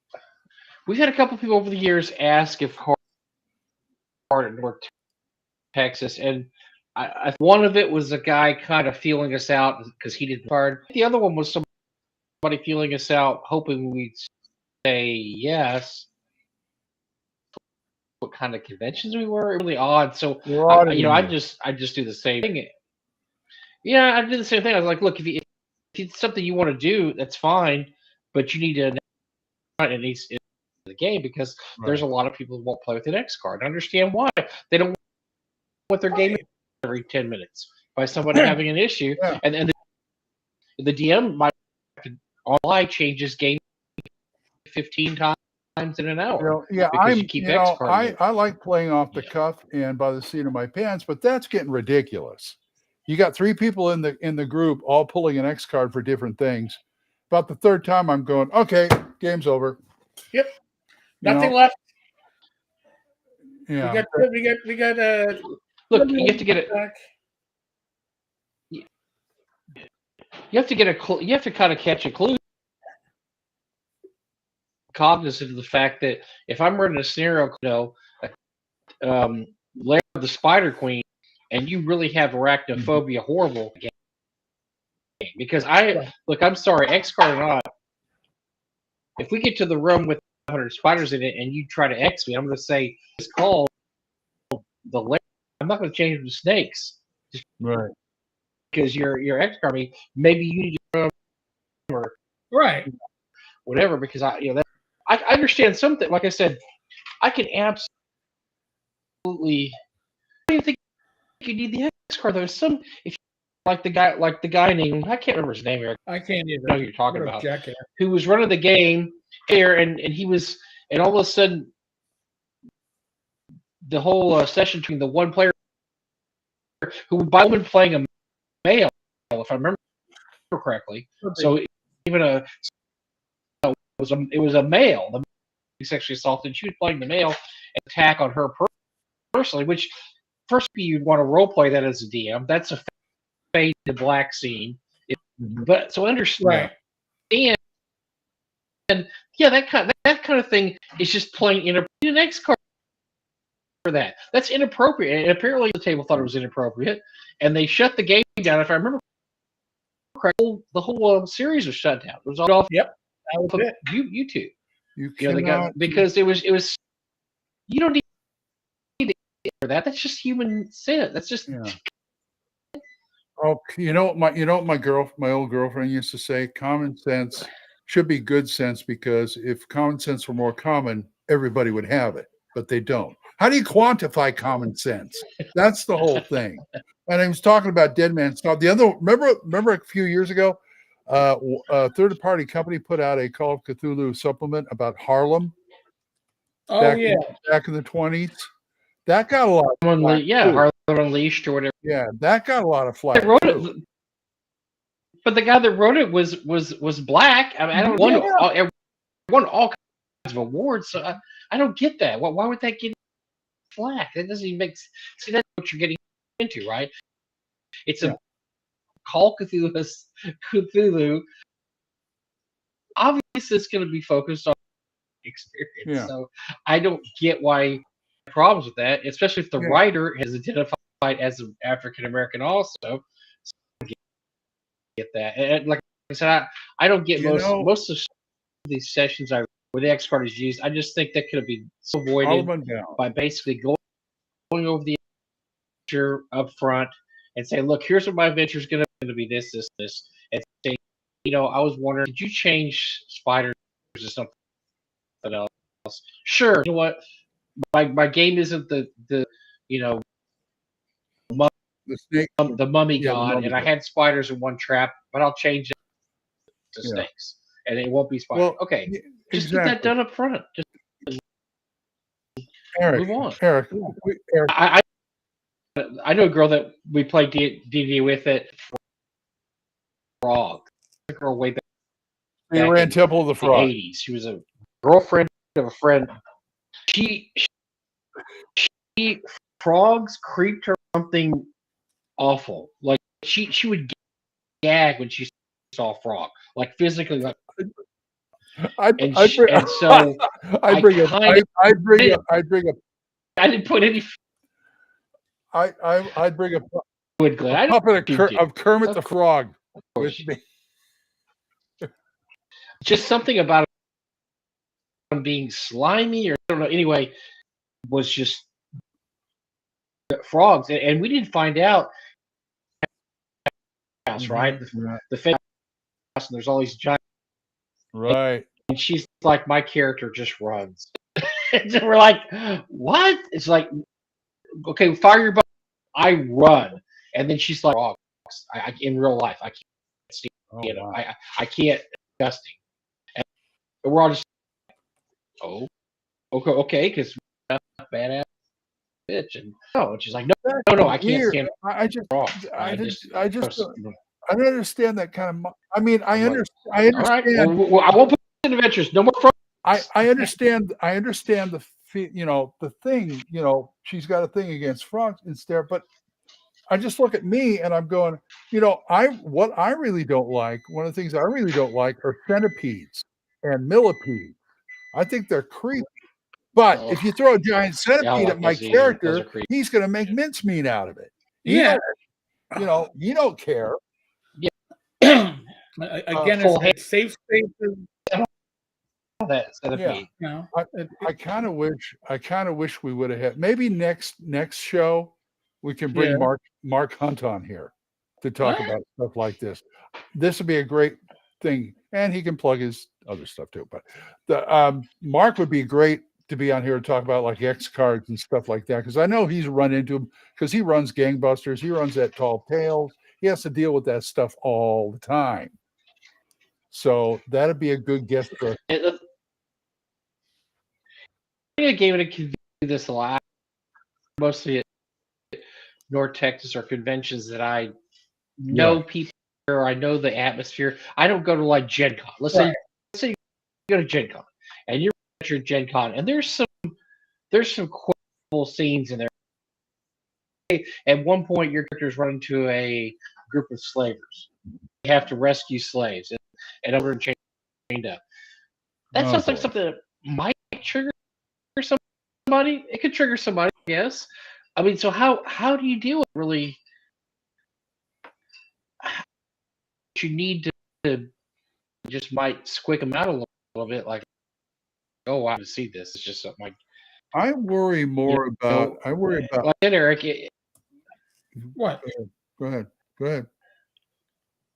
We've had a couple of people over the years ask if card in North Texas, and one of it was a guy kind of feeling us out because he didn't card. The other one was somebody feeling us out, hoping we'd say yes. What kind of conventions we were? Really odd. So I just do the same thing. Yeah, I did the same thing. I was like, look, if it's something you want to do, that's fine, but you need to it needs in the game because there's a lot of people who won't play with an X card. I understand why. They don't want their game every 10 minutes by somebody having an issue, and the DM might online changes game 15 times in an hour. I like playing off the cuff and by the seat of my pants, but that's getting ridiculous. You got 3 people in the group all pulling an X card for different things. About the third time, I'm going, okay, game's over. Yep, nothing left. Yeah, we got. Look, you have to get it. You have to get you have to kind of catch a clue. Cognizant of the fact that if I'm running a scenario, Lair of the Spider Queen, and you really have arachnophobia, horrible game. Because I'm sorry, X card or not, if we get to the room with 100 spiders in it and you try to X me, I'm going to say it's called the Lair. I'm not going to change them to snakes. Right. Because you're X card me, maybe you need to or whatever. Because I understand something. Like I said, I can absolutely. I don't think you need the X card. There's some if you like the guy named I can't remember his name here. I can't even know who you're talking about. Jackass. Who was running the game here, and he was, and all of a sudden, the whole session between the one player who by woman playing a male, if I remember correctly. So even it was a male. The sexually assaulted. She was playing the male attack on her personally, which first you'd want to role play that as a DM. That's a fade to black scene. But so understand. And yeah, that kind of thing is just plain inappropriate. The next card for that. That's inappropriate. And apparently the table thought it was inappropriate, and they shut the game down. If I remember correctly, the whole series was shut down. It was all off. Yep, that was it. YouTube. Because it was. You don't need for that. That's just human sin. That's just. Yeah. Oh, you know what my old girlfriend used to say? Common sense should be good sense, because if common sense were more common, everybody would have it, but they don't. How do you quantify common sense? That's the whole thing. And I was talking about Dead Man's Club. Remember a few years ago, a third-party company put out a Call of Cthulhu supplement about Harlem. Back in the 20s. That got a lot of flack. Harlem Unleashed or whatever. Yeah, that got a lot of flack. But the guy that wrote it was black. I mean, I don't won all kinds of awards. So I don't get that. Why would that get flack? That doesn't even make sense. See, that's what you're getting into, right? It's a Call Cthulhu. Obviously, it's going to be focused on experience. Yeah. So I don't get why problems with that, especially if the writer has identified as an African American also. So I get that. And like I said, I don't get most of these sessions where the X card is used. I just think that could have been so avoided by basically going over the adventure up front and say, look, here's what my adventure is going to be, this, and say, I was wondering, did you change spiders or something else? Sure. You know what? My game isn't the mummy god, and I had spiders in one trap, but I'll change it to snakes, and it won't be spiders. Well, okay, just get that done up front. move on. Eric, I know a girl that we played D&D with at Frog. A girl way back. you ran Temple of the the Frog. 80s. She was a girlfriend of a friend. She frogs creeped her something awful. Like she would gag when she saw a frog, like physically. Like, I didn't put any. I'd bring a Glen. puppet of Kermit the Frog with me. Just something about him being slimy, or I don't know. Anyway, was just frogs, and we didn't find out. House, right? The famous house, and there's all these giant. Right. And she's like, my character just runs. And so we're like, what? It's like, okay, fire your butt. I run, and then she's like, frogs. I in real life, I can't stand it. Wow. I can't. Disgusting. And we're all just, okay, because badass bitch, and she's like, no, I can't stand it. I don't understand that kind of. I mean, I understand. All right, well, I won't put in adventures. No more frogs. I understand the the thing. She's got a thing against frogs instead, but I just look at me and I'm going, what I really don't like. One of the things I really don't like are centipedes and millipedes. I think they're creepy. But if you throw a giant centipede at my character, he's going to make mincemeat out of it. You don't care. Yeah. Again, it's safe spaces. That centipede. Yeah. I kind of wish we would have had, maybe next show we can bring Mark Hunt on here to talk about stuff like this. This would be a great thing, and he can plug his other stuff too. But the Mark would be great to be on here to talk about like X cards and stuff like that, because I know he's run into them, because he runs Gangbusters, he runs that Tall Tales, he has to deal with that stuff all the time. So that'd be a good guest for us. I game it can do this a lot. Mostly at North Texas or conventions that I know people, or I know the atmosphere. I don't go to like Gen Con. Let's say you go to Gen Con and you're at your Gen Con, and there's some cool scenes in there. At one point, your character's running to a group of slavers. You have to rescue slaves, and over and chained up. That sounds like something that might trigger somebody. It could trigger somebody, yes. I mean, so how do you deal with really? You need to just might squick them out a little bit, like, oh, I have to see this. It's just something like. I worry more about. Like Eric. What? Go ahead.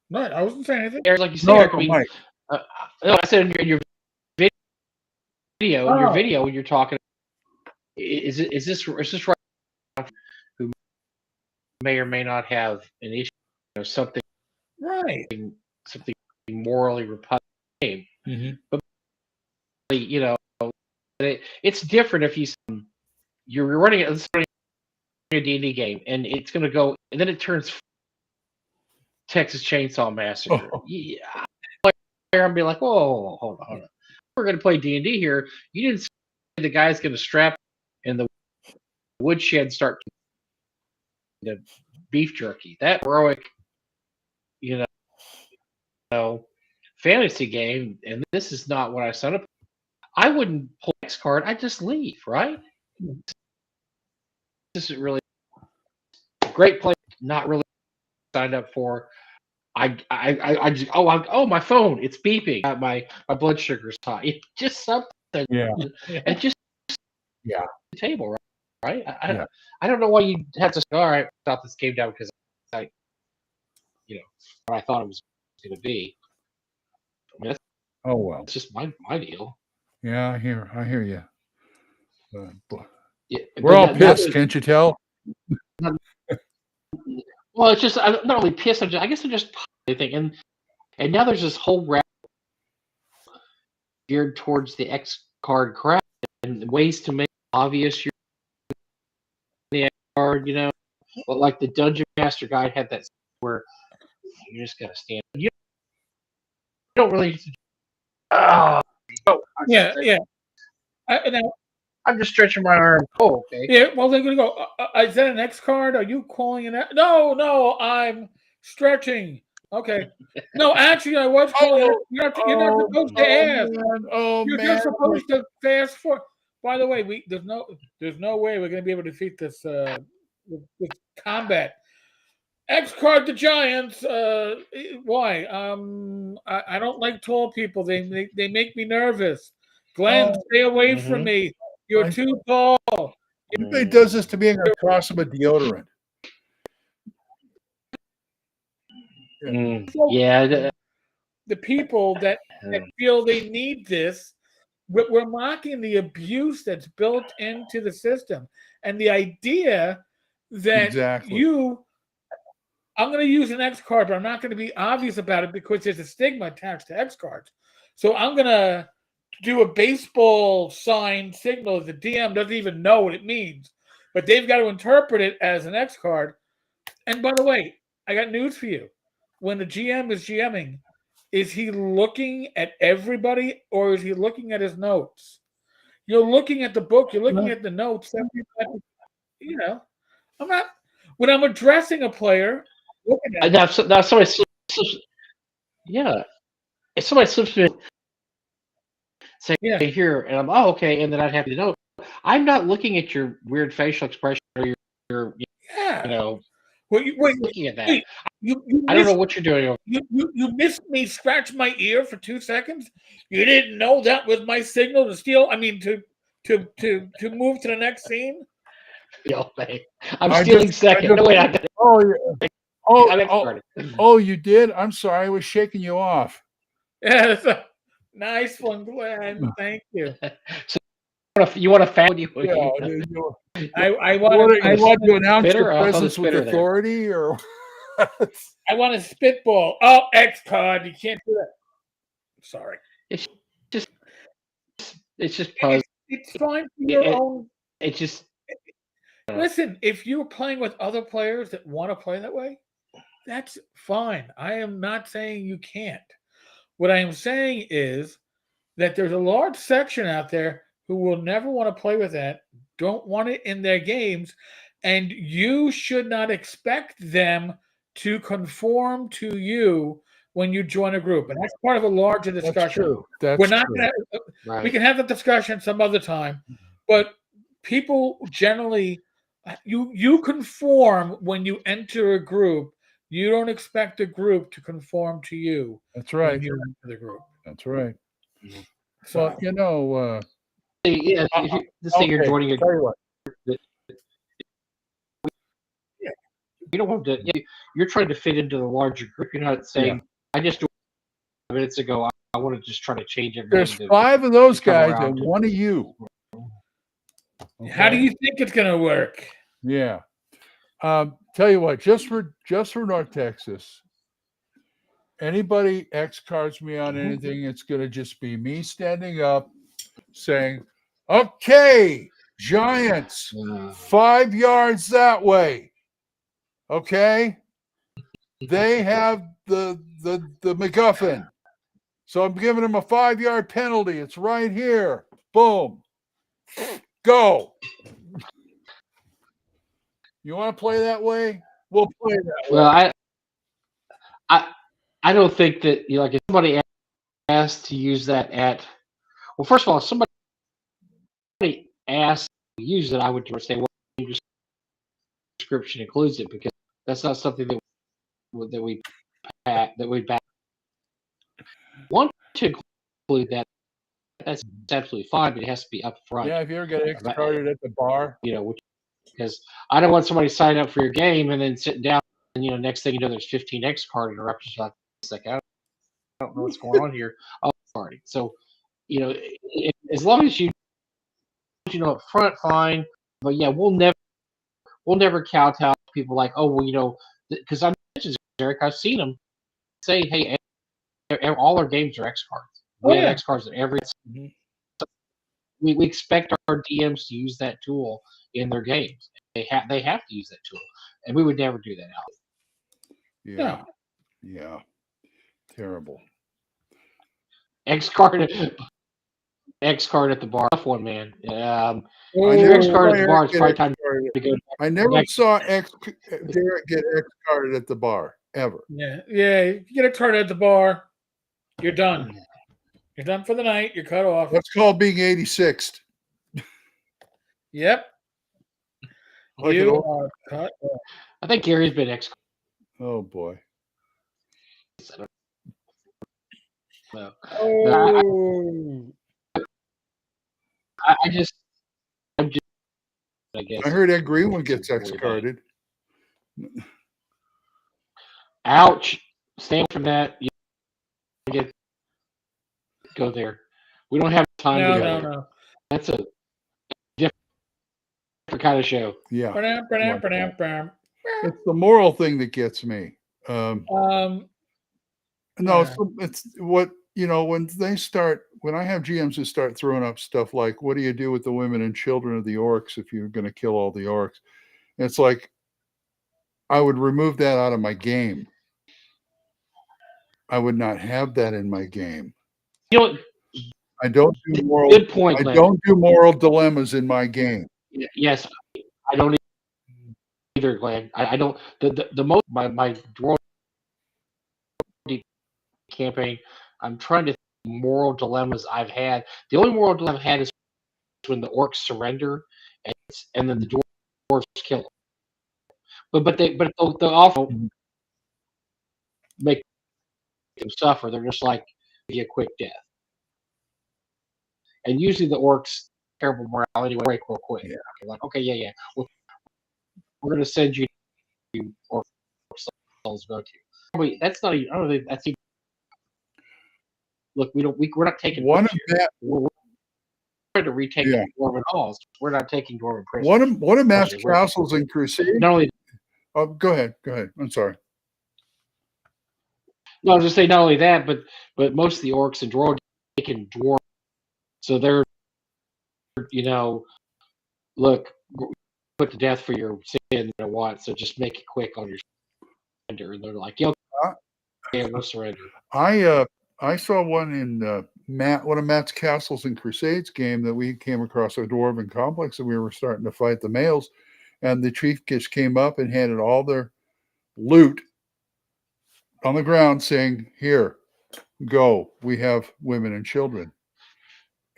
No, I wasn't saying anything. Eric, like you said, Eric, I mean, no, I said in your video, when you're talking, is this right? Who may or may not have an issue, something morally repugnant. Mm-hmm. But it's different if you're running a D&D game, and it's going to go, and then it turns Texas Chainsaw Massacre. I'm be like, whoa, hold on. We're going to play D&D here. You didn't say the guy's going to strap in the woodshed, start the beef jerky. That heroic, fantasy game, and this is not what I signed up for. I wouldn't pull the next card. I'd just leave, right? This is really a great play. Not really signed up for. I just my phone, it's beeping. My blood sugar's high. It's just something. Yeah. And just the table, right? I don't know why you have to say, all right, stop this game down, because what I thought it was going to be. I mean, it's just my deal. Yeah, I hear you. We're all pissed, can't you tell? Well, it's just, I'm not only pissed. I guess I'm just thinking, and now there's this whole round geared towards the X card crowd and ways to make obvious you're the X card, but like the Dungeon Master Guide had that where you just gotta stand. You don't really. Oh, Yeah. Now, I'm just stretching my arm. Oh, okay. yeah. Well, they're gonna go. Is that an X card? Are you calling it? No. I'm stretching. Okay. No, actually, I was calling it. You're not supposed to ask. You're just supposed to fast forward. By the way, there's no way we're going to be able to defeat this with combat. X card the Giants. Why? I don't like tall people. They make me nervous. Glenn, stay away from me. You're too tall. Everybody does this to me. I'm going to toss them a deodorant. Yeah. The people that feel they need this, we're mocking the abuse that's built into the system and the idea that I'm going to use an X card, but I'm not going to be obvious about it because there's a stigma attached to X cards. So I'm going to do a baseball sign signal that the DM doesn't even know what it means, but they've got to interpret it as an X card. And by the way, I got news for you. When the GM is GMing, is he looking at everybody or is he looking at his notes? You're looking at the book, you're looking at the notes. I'm not, when I'm addressing a player, looking at now somebody slips, yeah. If somebody slips me, say here, and I'm okay, and then I'd have to know. I'm not looking at your weird facial expression or your looking at that. I don't know what you're doing. You missed me scratch my ear for 2 seconds. You didn't know that was my signal to steal. I mean, to move to the next scene. I'm stealing second. No, wait, you did? I'm sorry. I was shaking you off. Yeah, that's a nice one, Glenn. Thank you. So you want to found you? I want to announce your presence with authority, or I want to spitball. Oh, X card. You can't do that. Sorry. It's just it's fine for your own. It's just. Listen, if you're playing with other players that want to play that way, that's fine. I am not saying you can't. What I am saying is that there's a large section out there who will never want to play with that, don't want it in their games, and you should not expect them to conform to you when you join a group. And that's part of a larger discussion. That's true. We're not going to. We can have the discussion some other time, but people generally. You conform when you enter a group. You don't expect a group to conform to you. That's right. When you enter the group. That's right. So, well, this thing you're joining a group. You don't want to. You're trying to fit into the larger group. You're not saying, I just 5 minutes ago, I want to just try to change everything. There's 5 of those guys and 1 of you. Okay. How do you think it's going to work? Yeah. Tell you what, just for North Texas, anybody X cards me on anything, it's going to just be me standing up saying, okay, Giants, 5 yards that way. Okay. They have the MacGuffin. So I'm giving them a 5-yard penalty. It's right here. Boom. Go. You want to play that way? We'll play that way. Well, I don't think that if somebody asked to use that well, first of all, if somebody asked to use it, I would say, well, your description includes it, because that's not something that we back. Want to include that? That's absolutely fine, but it has to be up front. Yeah, if you ever get X carded at the bar, because I don't want somebody signing up for your game and then sitting down, and next thing you know, there's 15 X card interruptions. Like, I don't know what's going on here. Oh, party. So, as long as you up front, fine. But yeah, we'll never kowtow people like, oh well, because I mentioned Eric, I've seen them say, hey, all our games are X cards. We have X cards in every. we expect our DMs to use that tool in their games. They have to use that tool, and we would never do that. Yeah. Yeah. Terrible. X card at the bar. Tough one, man. X card at the bar. It's probably time to go. I never saw Derek get X carded at the bar ever. Yeah. You get a card at the bar, you're done. You're done for the night. You're cut off. That's called being 86th. Yep. Like you an are cut off. I think Gary's been X. Oh boy. No. Oh. I guess. I heard Ed Greenwood gets X carded. Ouch! Stay away from that. You get go there. We don't have time to go. No. That's a different kind of show. Yeah. Ba-dam. It's the moral thing that gets me. No, Yeah. it's what, when I have GMs who start throwing up stuff like, what do you do with the women and children of the orcs if you're going to kill all the orcs? And it's like, I would remove that out of my game. I would not have that in my game. I don't do moral. Good point, Glenn. I don't do moral dilemmas in my game. Yes, I don't either, Glenn. I don't. The most my world campaign. I'm trying to think of moral dilemmas I've had. The only moral dilemma I've had is when the orcs surrender, and then the dwarves kill them. But they'll also make them suffer. They're just like give you a quick death. And usually the orcs terrible morality break real quick. Yeah. Like, okay, yeah. We're going to send you orc souls go to. Wait, that's not even. I don't think that's even. Look, we're not taking. One of that. We're trying to retake Dwarven halls. We're not taking Dwarven prisoners. One of Matt's castles in Crusade. Not only. Oh, go ahead. I'm sorry. No, I was just saying not only that, but most of the orcs and drow are taking dwarf. So they're, look, put to death for your sin or what. So just make it quick on your surrender. And they're like, no surrender. I saw one in one of Matt's castles in Crusades game that we came across a dwarven complex and we were starting to fight the males, and the chief just came up and handed all their loot on the ground, saying, "Here, go. We have women and children."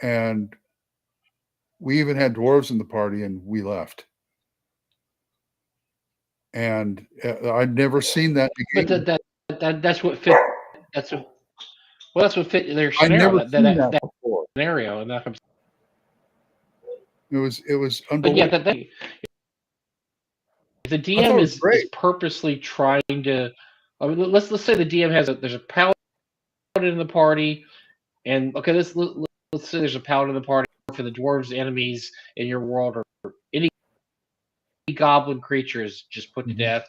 And we even had dwarves in the party, and we left. And I'd never seen that. But that's what fit. That's what fit their scenario. I never seen that before. Scenario, and it was unbelievable. But yeah, the DM is purposely trying to. I mean, let's say the DM there's a paladin in the party, and okay, let's say there's a paladin in the party for the dwarves' enemies in your world, or any goblin creatures just put to death,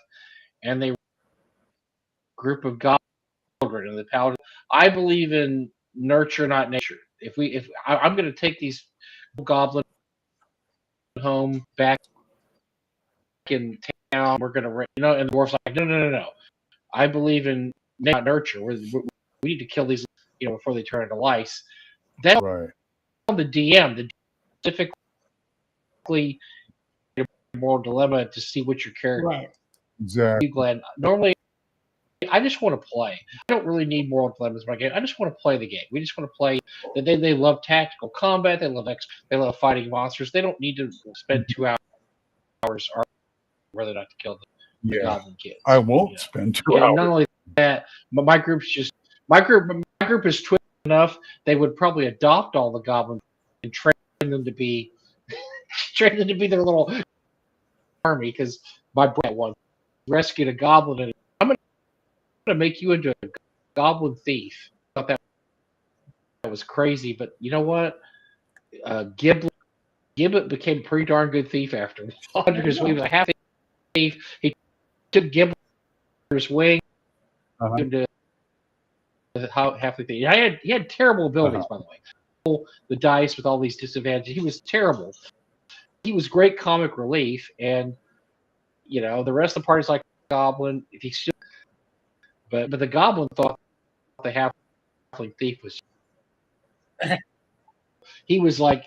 and they group of goblins and the paladin. I believe in nurture, not nature. If I'm going to take these goblin home back in town, we're going to and the dwarves like no. I believe in not nurture. We need to kill these before they turn into lice. That's right. On the DM, specifically moral dilemma to see what your character. Right. Exactly. Glenn. Normally, I just want to play. I don't really need moral dilemmas in my game. I just want to play the game. We just want to play. They love tactical combat. They love fighting monsters. They don't need to spend 2 hours arguing whether or not to kill the goblin kid. I won't spend 2 hours. Not only that, but my group is twisted enough. They would probably adopt all the goblins and train them to be their little army. Because my brother once rescued a goblin, and I'm going to make you into a goblin thief. I thought that was crazy, but you know what? Gibbet became a pretty darn good thief after because he was a half thief. He took Gibbet's wing to half the thing. He had terrible abilities, by the way. the dice with all these disadvantages. He was terrible. He was great comic relief, and the rest of the party's like Goblin. If he still, but the Goblin thought the halfling thief was. He was like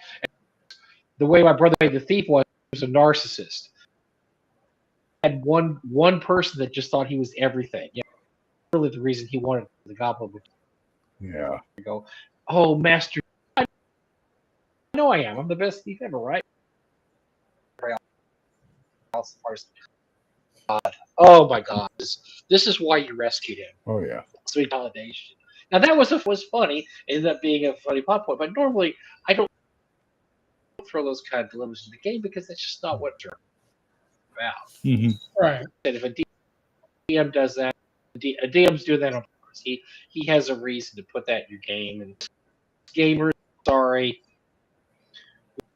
the way my brother made the thief was a narcissist. Had one person that just thought he was everything. Really the reason he wanted the Goblin Yeah. to go, oh, Master, I know I am. I'm the best thief ever, right? Oh my God! This is why you rescued him. Oh yeah. Sweet validation. Now that was funny. It ended up being a funny plot point, but normally I don't throw those kind of dilemmas in the game because that's just not what they're about. Mm-hmm. Right. And if a DM does that, a DM's doing that on purpose. He has a reason to put that in your game. And gamers, sorry,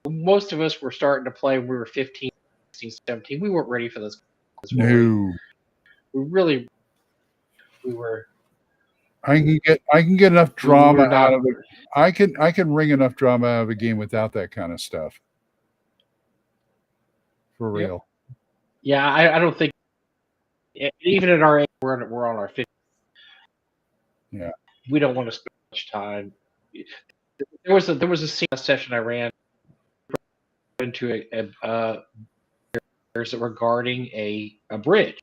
most of us were starting to play when we were 15, 16, 17. We weren't ready for this. No. We were. I can get enough drama out of it. I can wring enough drama out of a game without that kind of stuff. For real. Yeah, I don't think even at our age we're on our 50s. Yeah. We don't want to spend much time. There was a scene session I ran into there's regarding a bridge.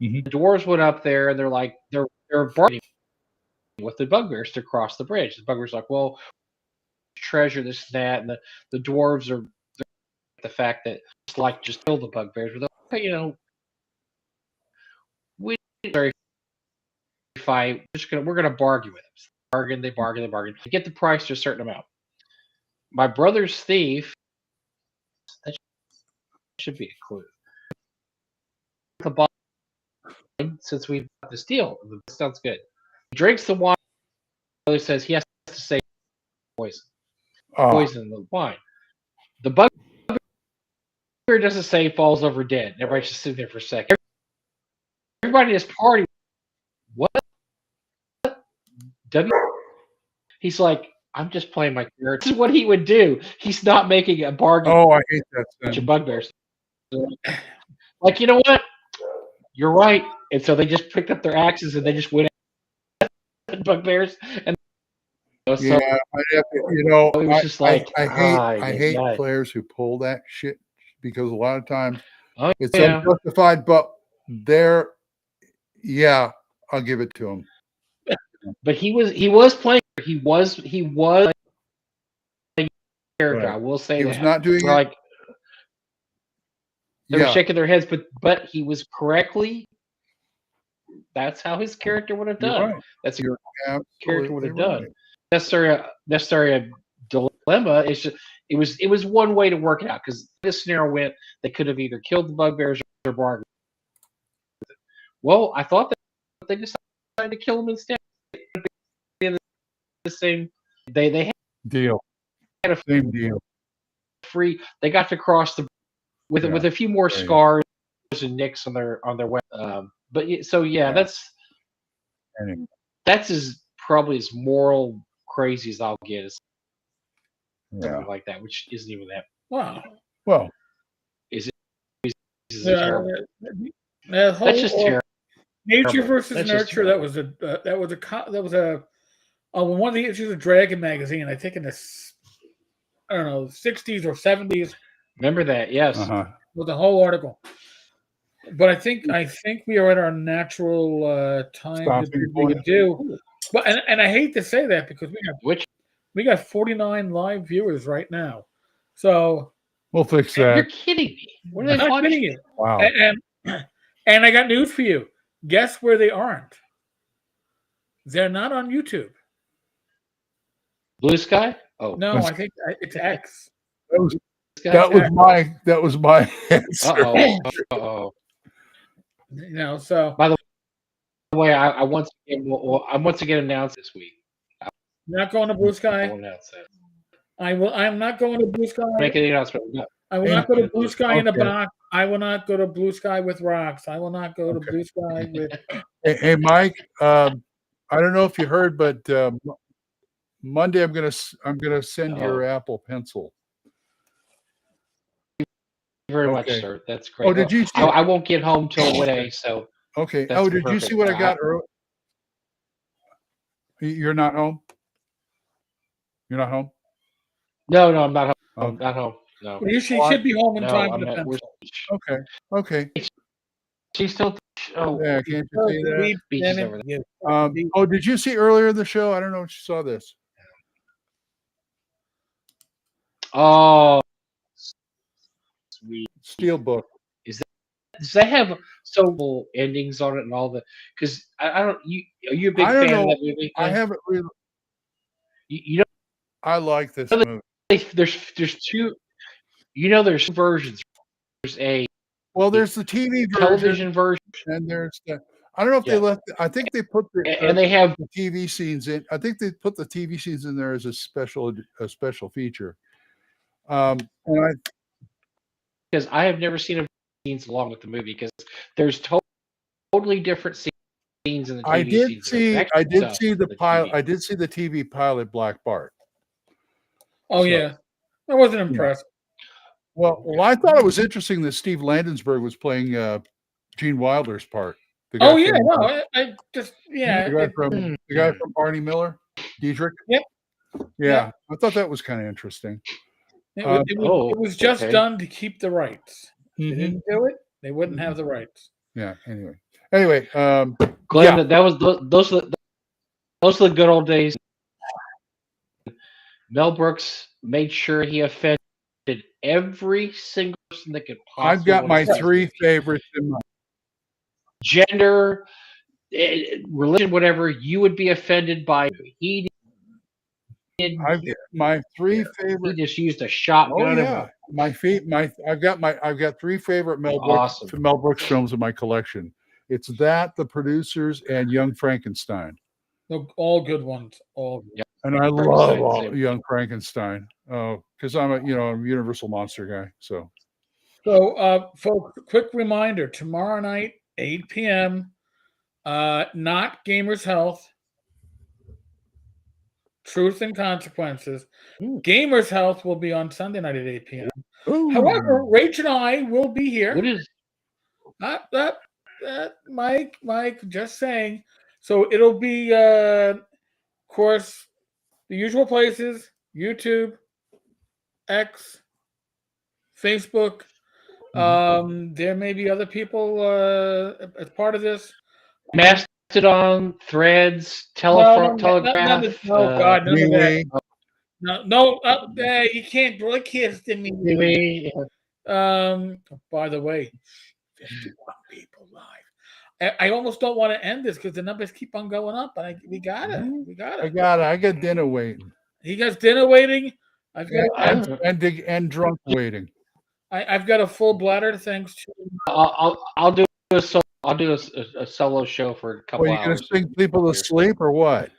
Mm-hmm. The dwarves went up there and they're bargaining with the bugbears to cross the bridge. The bugbears are like, well, treasure this and that, and the dwarves are the fact that just kill the bugbears. But okay, we didn't very fight. We're gonna bargain with them. They bargain. They get the price to a certain amount. My brother's thief. That should be a clue. The bottom, since we've got this deal, that sounds good. He drinks the wine. My brother says he has to say poison. Poison the wine. The bugbear doesn't say falls over dead. Everybody's just sitting there for a second. Everybody in this party. What? He's like, I'm just playing my character. This is what he would do. He's not making a bargain. Oh, I hate that. Bunch of bugbears. Like, you know what? You're right. And so they just picked up their axes and they just went at bugbears. And yeah, it was just like I hate players who pull that shit because a lot of times it's unjustified, but I'll give it to him. But he was playing. He was playing character. Right. I will say he was not doing like they were shaking their heads, but he was correctly. That's how his character would have done. Right. That's your character would have done. Necessarily a dilemma. It's just it was one way to work it out because this scenario went. They could have either killed the bugbears or bargained. Well, I thought that they decided to kill him instead. The same. They had deal. Had a same deal. Free. They got to cross the with a few more scars and nicks on their weapon. But so that's as probably as moral crazy as I'll get. Is something like that, which isn't even that. Wow. Well, is it? That's just terrible. Nature versus Nurture. That was one of the issues of Dragon magazine. I think in the 60s or 70s. Remember that? Yes. With the whole article. But I think we are at our natural time to do. But and I hate to say that because we got 49 live viewers right now. So we'll fix that. You're kidding me. What are they watching? I'm not kidding you. Wow. And I got news for you. Guess where they aren't? They're not on YouTube. Blue Sky? Oh no, I think it's X. That was my answer. So by the way, I'm once again announced this week. You're not going to Blue Sky. I'm not going to Blue Sky. Make any announcement. I will not go to Blue Sky in a box. I will not go to Blue Sky with rocks. I will not go to Blue Sky with. Hey, Mike. I don't know if you heard, but Monday, I'm gonna send your Apple Pencil. Thank you very much, Okay. sir. That's great. Oh, did you see? I won't get home till Wednesday, so Okay. that's Oh, did you perfect. see what I got early? You're not home? You're not home? no, I'm not home. I'm Okay. not home. No. Well, she should be home in No, time for I'm the at pencil. Okay. Okay. She's still. Oh, Yeah, can't you see that? beaches over there. Oh, did you see earlier in the show? I don't know if you saw this. Oh, sweet. Steelbook. Does that have so endings on it and all the? Because I don't. Are you a big I don't fan of know. that movie? I haven't really. You know, I like this movie. there's two. You know, there's two versions. There's a Well, there's the TV version, television version, and there's the. I don't know if they left. I think they put and they have. the TV scenes in. I think they put the TV scenes in there as a special feature. And Because I have never seen a scenes along with the movie because there's totally different scenes in the TV I did scenes. see. I did see the pilot. TV. I did see the TV pilot, Black Bart. Oh, So, yeah. I wasn't impressed. Well, I thought it was interesting that Steve Landensberg was playing Gene Wilder's part. The guy Oh, yeah. from, No, I just, yeah. the guy from Barney Miller, Diedrich. Yep. Yeah, I thought that was kind of interesting. It was just done to keep the rights. If they didn't do it, they wouldn't have the rights. Yeah. Anyway, Glenn, yeah. that was those are the good old days. Mel Brooks made sure he offended every single person that could possibly. I've got my three favorites in my gender, religion, whatever. You would be offended by. He did. My three favorite. He just used a shotgun. Oh yeah, I've got three favorite Mel Brooks films in my collection. It's that, The Producers, and Young Frankenstein. All good ones. All good. Yep. And I love Young Frankenstein. Oh, because I'm a Universal Monster guy. So, folks, quick reminder: tomorrow night, 8 p.m. Not Gamers Health. Truth and Consequences. Gamers Health will be on Sunday night at 8 p.m. Ooh. However, Rach and I will be here. What is Mike, just saying. So it'll be, of course, the usual places: YouTube, X, Facebook. There may be other people as part of this. Mastodon, Threads, Telegraph. Oh God, none of that. No, you can't broadcast to me. By the way, 51 people live. I almost don't want to end this because the numbers keep on going up, but we got it. I got dinner waiting. He got dinner waiting. I've got and drunk waiting. I've got a full bladder thanks to. I'll do a solo show for a couple hours. Are you going to sing people to sleep or what?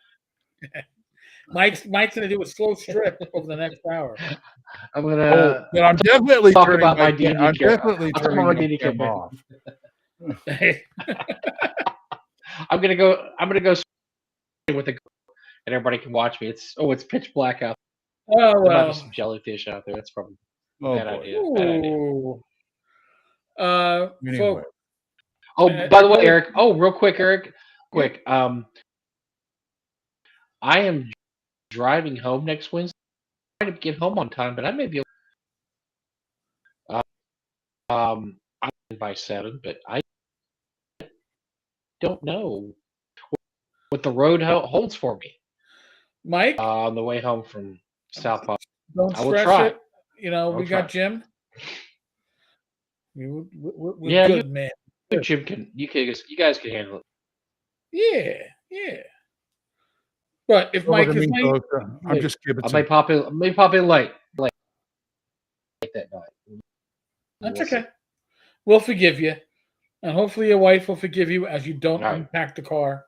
Mike's going to do a slow strip over the next hour. I'm gonna. But I'm definitely talk turning about my DD I'm camera. definitely turning my DD off. I'm gonna go with and everybody can watch me. It's pitch black out. Oh There might be some jellyfish out there. That's probably a bad idea. Anyway. Folks, by the way, Eric. Oh, real quick, Eric. Quick. I am driving home next Wednesday. I'm trying to get home on time, but I may be I'm by 7, but I don't know what the road holds for me. Mike, on the way home from South Park. Don't stress it. We got Jim. We're good, man. Jim you guys can handle it. Yeah. But if Mike is late, I'm just giving. I may pop in late that night. That's okay. We'll forgive you, and hopefully your wife will forgive you as you don't unpack the car.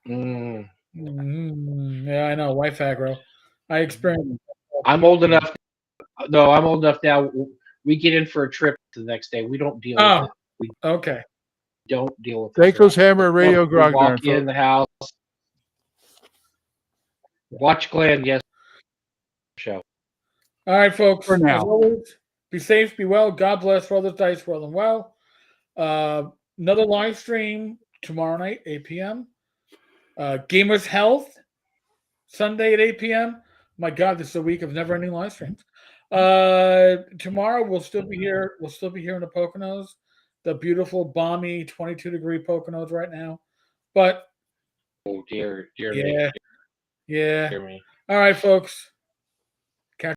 Yeah, I know. Wife aggro. I experienced. I'm old enough. No, I'm old enough now. We get in for a trip the next day. We don't deal with it. Okay. Don't deal with it. Daco's Hammer Radio Grognard. Walk in the house. Watch Glenn. Yes. Show. All right, folks. For now. As always, be safe, be well. God bless. Roll the dice, roll them well. Another live stream tomorrow night, 8 p.m. Gamers Health, Sunday at 8 p.m. My God, this is a week of never-ending live streams. Tomorrow we'll still be here. We'll still be here in the Poconos, the beautiful, balmy 22-degree Poconos right now. But Oh dear yeah, me. yeah. Dear me. All right, folks.